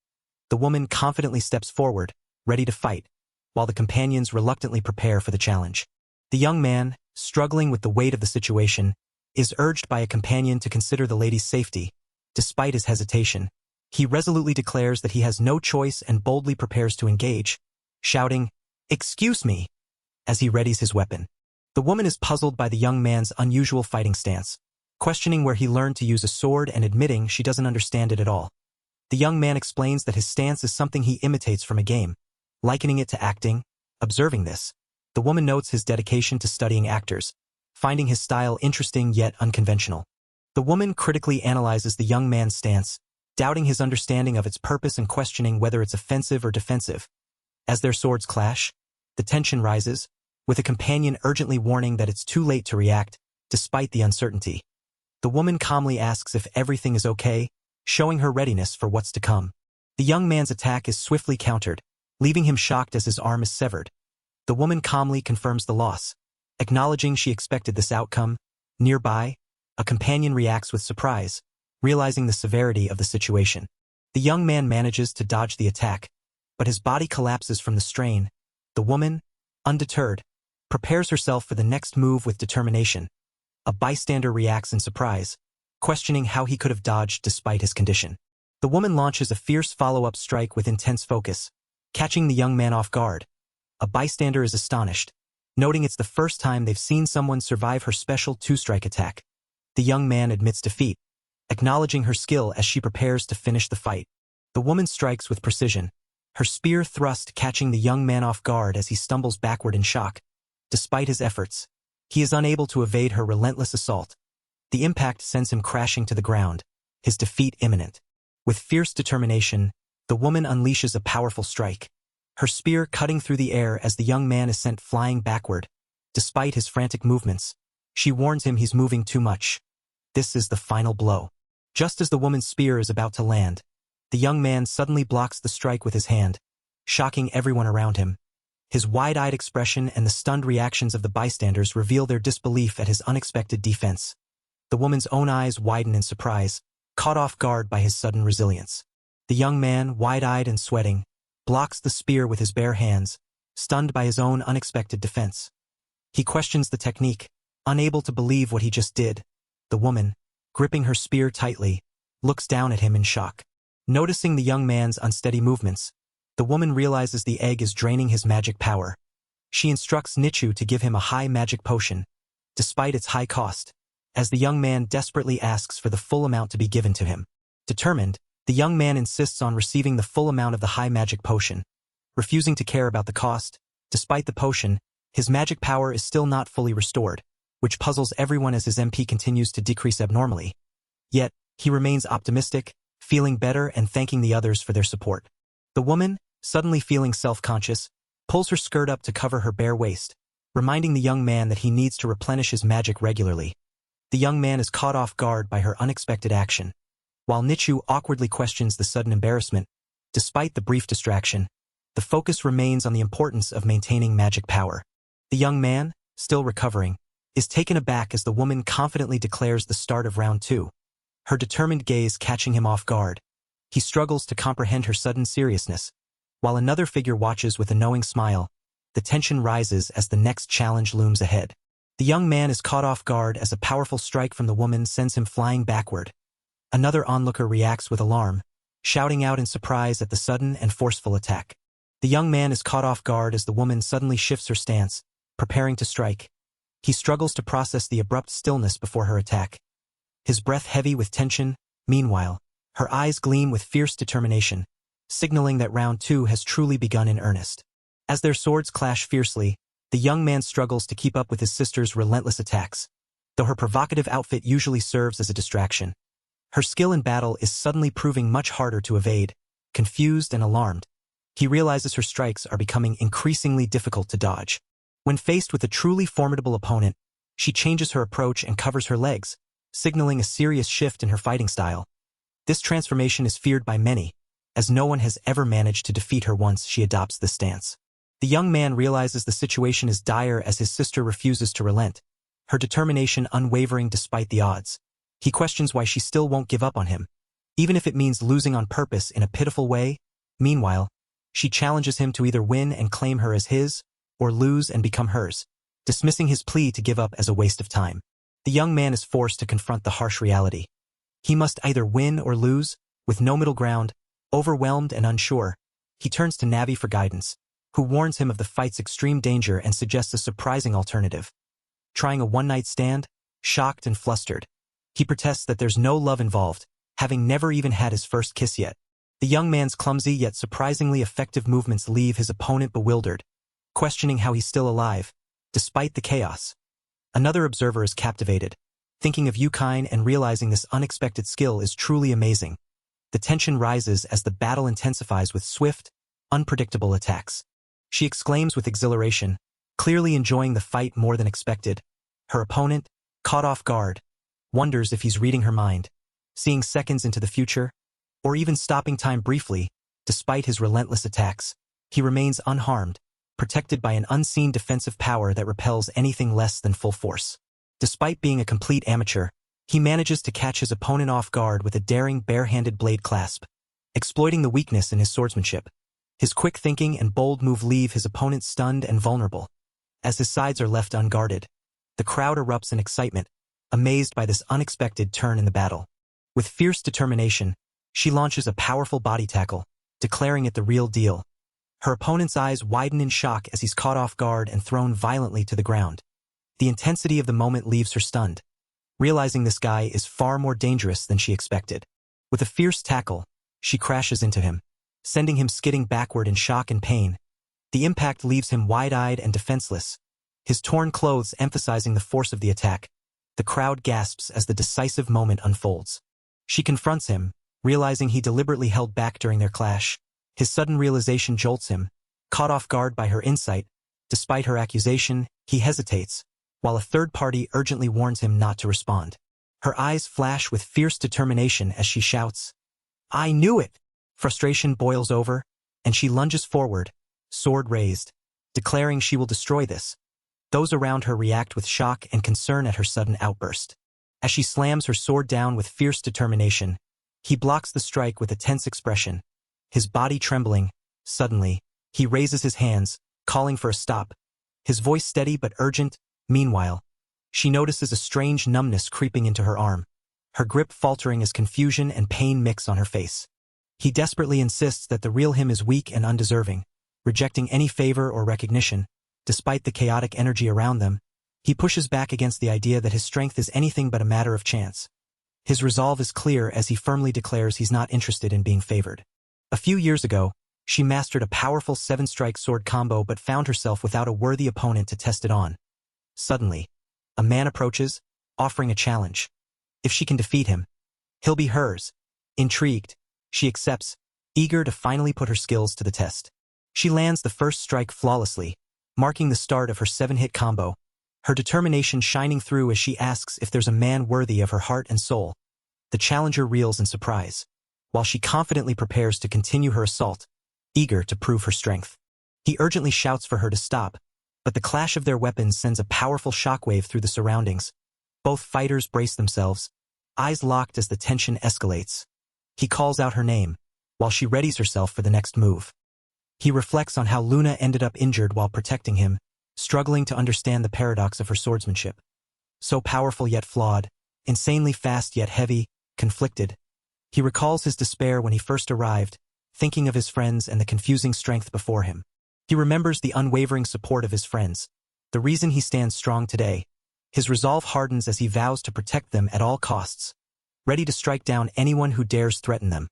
The woman confidently steps forward, ready to fight, while the companions reluctantly prepare for the challenge. The young man, struggling with the weight of the situation, is urged by a companion to consider the lady's safety. Despite his hesitation, he resolutely declares that he has no choice and boldly prepares to engage, shouting, "Excuse me," as he readies his weapon. The woman is puzzled by the young man's unusual fighting stance, questioning where he learned to use a sword and admitting she doesn't understand it at all. The young man explains that his stance is something he imitates from a game, likening it to acting. Observing this, The woman notes his dedication to studying actors, finding his style interesting yet unconventional. The woman critically analyzes the young man's stance, doubting his understanding of its purpose and questioning whether it's offensive or defensive. As their swords clash, the tension rises, with a companion urgently warning that it's too late to react, despite the uncertainty. The woman calmly asks if everything is okay, showing her readiness for what's to come. The young man's attack is swiftly countered, leaving him shocked as his arm is severed. The woman calmly confirms the loss, acknowledging she expected this outcome. Nearby, a companion reacts with surprise, realizing the severity of the situation. The young man manages to dodge the attack, but his body collapses from the strain. The woman, undeterred, prepares herself for the next move with determination. A bystander reacts in surprise, questioning how he could have dodged despite his condition. The woman launches a fierce follow-up strike with intense focus, catching the young man off guard. A bystander is astonished, noting it's the first time they've seen someone survive her special two-strike attack. The young man admits defeat, acknowledging her skill as she prepares to finish the fight. The woman strikes with precision, her spear thrust catching the young man off guard as he stumbles backward in shock. Despite his efforts, he is unable to evade her relentless assault. The impact sends him crashing to the ground, his defeat imminent. With fierce determination, the woman unleashes a powerful strike, her spear cutting through the air as the young man is sent flying backward. Despite his frantic movements, she warns him he's moving too much. This is the final blow. Just as the woman's spear is about to land, the young man suddenly blocks the strike with his hand, shocking everyone around him. His wide-eyed expression and the stunned reactions of the bystanders reveal their disbelief at his unexpected defense. The woman's own eyes widen in surprise, caught off guard by his sudden resilience. The young man, wide-eyed and sweating, blocks the spear with his bare hands, stunned by his own unexpected defense. He questions the technique, unable to believe what he just did. The woman, gripping her spear tightly, looks down at him in shock. Noticing the young man's unsteady movements, the woman realizes the egg is draining his magic power. She instructs Nichu to give him a high magic potion, despite its high cost, as the young man desperately asks for the full amount to be given to him. Determined, the young man insists on receiving the full amount of the high magic potion, refusing to care about the cost. Despite the potion, his magic power is still not fully restored, which puzzles everyone as his MP continues to decrease abnormally. Yet, he remains optimistic, feeling better and thanking the others for their support. The woman, suddenly feeling self-conscious, pulls her skirt up to cover her bare waist, reminding the young man that he needs to replenish his magic regularly. The young man is caught off guard by her unexpected action. While Nichu awkwardly questions the sudden embarrassment, despite the brief distraction, the focus remains on the importance of maintaining magic power. The young man, still recovering, is taken aback as the woman confidently declares the start of round 2, her determined gaze catching him off guard. He struggles to comprehend her sudden seriousness. While another figure watches with a knowing smile, the tension rises as the next challenge looms ahead. The young man is caught off guard as a powerful strike from the woman sends him flying backward. Another onlooker reacts with alarm, shouting out in surprise at the sudden and forceful attack. The young man is caught off guard as the woman suddenly shifts her stance, preparing to strike. He struggles to process the abrupt stillness before her attack, his breath heavy with tension. Meanwhile, her eyes gleam with fierce determination, signaling that round 2 has truly begun in earnest. As their swords clash fiercely, the young man struggles to keep up with his sister's relentless attacks, though her provocative outfit usually serves as a distraction. Her skill in battle is suddenly proving much harder to evade. Confused and alarmed, he realizes her strikes are becoming increasingly difficult to dodge. When faced with a truly formidable opponent, she changes her approach and covers her legs, signaling a serious shift in her fighting style. This transformation is feared by many, as no one has ever managed to defeat her once she adopts this stance. The young man realizes the situation is dire as his sister refuses to relent, her determination unwavering despite the odds. He questions why she still won't give up on him, even if it means losing on purpose in a pitiful way. Meanwhile, she challenges him to either win and claim her as his, or lose and become hers, dismissing his plea to give up as a waste of time. The young man is forced to confront the harsh reality. He must either win or lose, with no middle ground. Overwhelmed and unsure, he turns to Navi for guidance, who warns him of the fight's extreme danger and suggests a surprising alternative. Trying a one-night stand, shocked and flustered, he protests that there's no love involved, having never even had his first kiss yet. The young man's clumsy yet surprisingly effective movements leave his opponent bewildered, questioning how he's still alive, despite the chaos. Another observer is captivated, thinking of Yukine and realizing this unexpected skill is truly amazing. The tension rises as the battle intensifies with swift, unpredictable attacks. She exclaims with exhilaration, clearly enjoying the fight more than expected. Her opponent, caught off guard, wonders if he's reading her mind, seeing seconds into the future, or even stopping time briefly. Despite his relentless attacks, he remains unharmed, protected by an unseen defensive power that repels anything less than full force. Despite being a complete amateur, he manages to catch his opponent off guard with a daring bare-handed blade clasp, exploiting the weakness in his swordsmanship. His quick thinking and bold move leave his opponent stunned and vulnerable. As his sides are left unguarded, the crowd erupts in excitement, amazed by this unexpected turn in the battle. With fierce determination, she launches a powerful body tackle, declaring it the real deal. Her opponent's eyes widen in shock as he's caught off guard and thrown violently to the ground. The intensity of the moment leaves her stunned, realizing this guy is far more dangerous than she expected. With a fierce tackle, she crashes into him, sending him skidding backward in shock and pain. The impact leaves him wide-eyed and defenseless, his torn clothes emphasizing the force of the attack. The crowd gasps as the decisive moment unfolds. She confronts him, realizing he deliberately held back during their clash. His sudden realization jolts him, caught off guard by her insight. Despite her accusation, he hesitates, while a third party urgently warns him not to respond. Her eyes flash with fierce determination as she shouts, "I knew it!" Frustration boils over, and she lunges forward, sword raised, declaring she will destroy this. Those around her react with shock and concern at her sudden outburst. As she slams her sword down with fierce determination, he blocks the strike with a tense expression, his body trembling. Suddenly, he raises his hands, calling for a stop, his voice steady but urgent. Meanwhile, she notices a strange numbness creeping into her arm, her grip faltering as confusion and pain mix on her face. He desperately insists that the real him is weak and undeserving, rejecting any favor or recognition. Despite the chaotic energy around them, he pushes back against the idea that his strength is anything but a matter of chance. His resolve is clear as he firmly declares he's not interested in being favored. A few years ago, she mastered a powerful 7-strike sword combo but found herself without a worthy opponent to test it on. Suddenly, a man approaches, offering a challenge. If she can defeat him, he'll be hers. Intrigued, she accepts, eager to finally put her skills to the test. She lands the first strike flawlessly, marking the start of her 7-hit combo, her determination shining through as she asks if there's a man worthy of her heart and soul. The challenger reels in surprise, while she confidently prepares to continue her assault, eager to prove her strength. He urgently shouts for her to stop, but the clash of their weapons sends a powerful shockwave through the surroundings. Both fighters brace themselves, eyes locked as the tension escalates. He calls out her name, while she readies herself for the next move. He reflects on how Luna ended up injured while protecting him, struggling to understand the paradox of her swordsmanship. So powerful yet flawed, insanely fast yet heavy, conflicted. He recalls his despair when he first arrived, thinking of his friends and the confusing strength before him. He remembers the unwavering support of his friends, the reason he stands strong today. His resolve hardens as he vows to protect them at all costs, ready to strike down anyone who dares threaten them.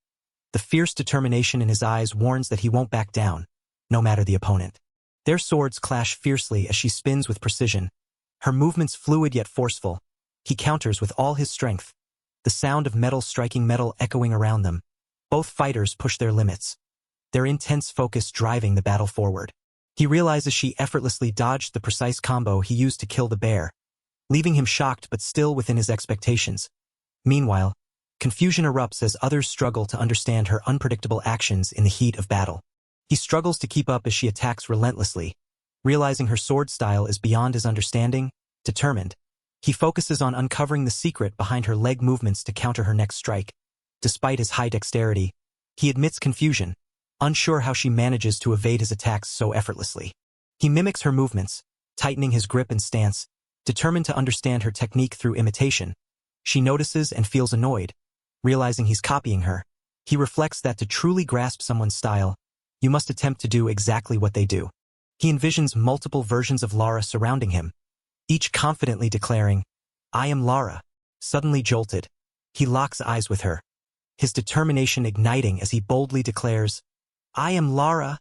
The fierce determination in his eyes warns that he won't back down, no matter the opponent. Their swords clash fiercely as she spins with precision, her movements fluid yet forceful. He counters with all his strength, the sound of metal striking metal echoing around them. Both fighters push their limits, their intense focus driving the battle forward. He realizes she effortlessly dodged the precise combo he used to kill the bear, leaving him shocked but still within his expectations. Meanwhile, confusion erupts as others struggle to understand her unpredictable actions in the heat of battle. He struggles to keep up as she attacks relentlessly, realizing her sword style is beyond his understanding. Determined, he focuses on uncovering the secret behind her leg movements to counter her next strike. Despite his high dexterity, he admits confusion, unsure how she manages to evade his attacks so effortlessly. He mimics her movements, tightening his grip and stance, determined to understand her technique through imitation. She notices and feels annoyed, realizing he's copying her. He reflects that to truly grasp someone's style, you must attempt to do exactly what they do. He envisions multiple versions of Lara surrounding him, each confidently declaring, "I am Lara." Suddenly jolted, he locks eyes with her, his determination igniting as he boldly declares, "I am Lara."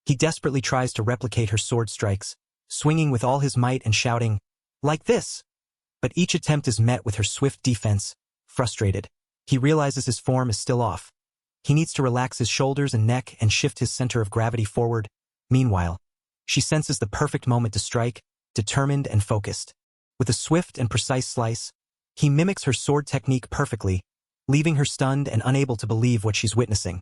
He desperately tries to replicate her sword strikes, swinging with all his might and shouting, "Like this!" But each attempt is met with her swift defense. Frustrated, he realizes his form is still off. He needs to relax his shoulders and neck and shift his center of gravity forward. Meanwhile, she senses the perfect moment to strike, determined and focused. With a swift and precise slice, he mimics her sword technique perfectly, leaving her stunned and unable to believe what she's witnessing.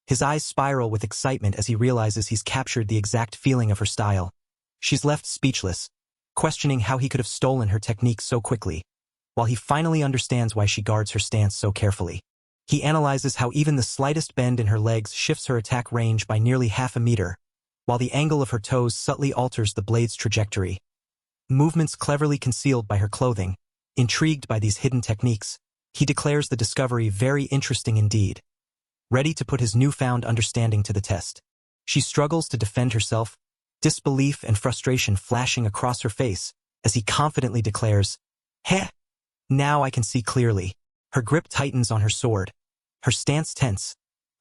His eyes spiral with excitement as he realizes he's captured the exact feeling of her style. She's left speechless, questioning how he could have stolen her technique so quickly, while he finally understands why she guards her stance so carefully. He analyzes how even the slightest bend in her legs shifts her attack range by nearly half a meter, while the angle of her toes subtly alters the blade's trajectory. Movements cleverly concealed by her clothing. Intrigued by these hidden techniques, he declares the discovery very interesting indeed, ready to put his newfound understanding to the test. She struggles to defend herself, disbelief and frustration flashing across her face as he confidently declares, "Heh! Now I can see clearly." Her grip tightens on her sword, her stance tense,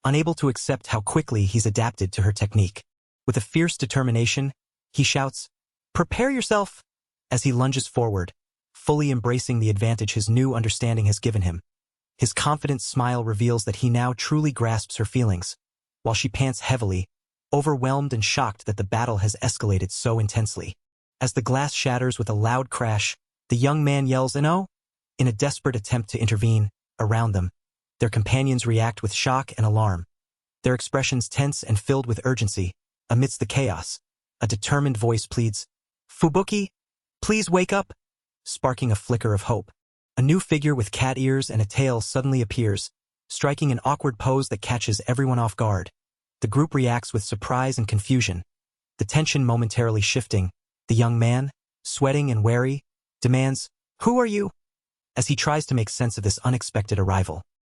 unable to accept how quickly he's adapted to her technique. With a fierce determination, he shouts, "Prepare yourself!" as he lunges forward, fully embracing the advantage his new understanding has given him. His confident smile reveals that he now truly grasps her feelings, while she pants heavily, overwhelmed and shocked that the battle has escalated so intensely. As the glass shatters with a loud crash, the young man yells, "No!" in a desperate attempt to intervene. Around them, their companions react with shock and alarm, their expressions tense and filled with urgency. Amidst the chaos, a determined voice pleads, "Fubuki, please wake up!" Sparking a flicker of hope. A new figure with cat ears and a tail suddenly appears, striking an awkward pose that catches everyone off guard. The group reacts with surprise and confusion, the tension momentarily shifting. The young man, sweating and wary, demands, "Who are you?" as he tries to make sense of this unexpected arrival.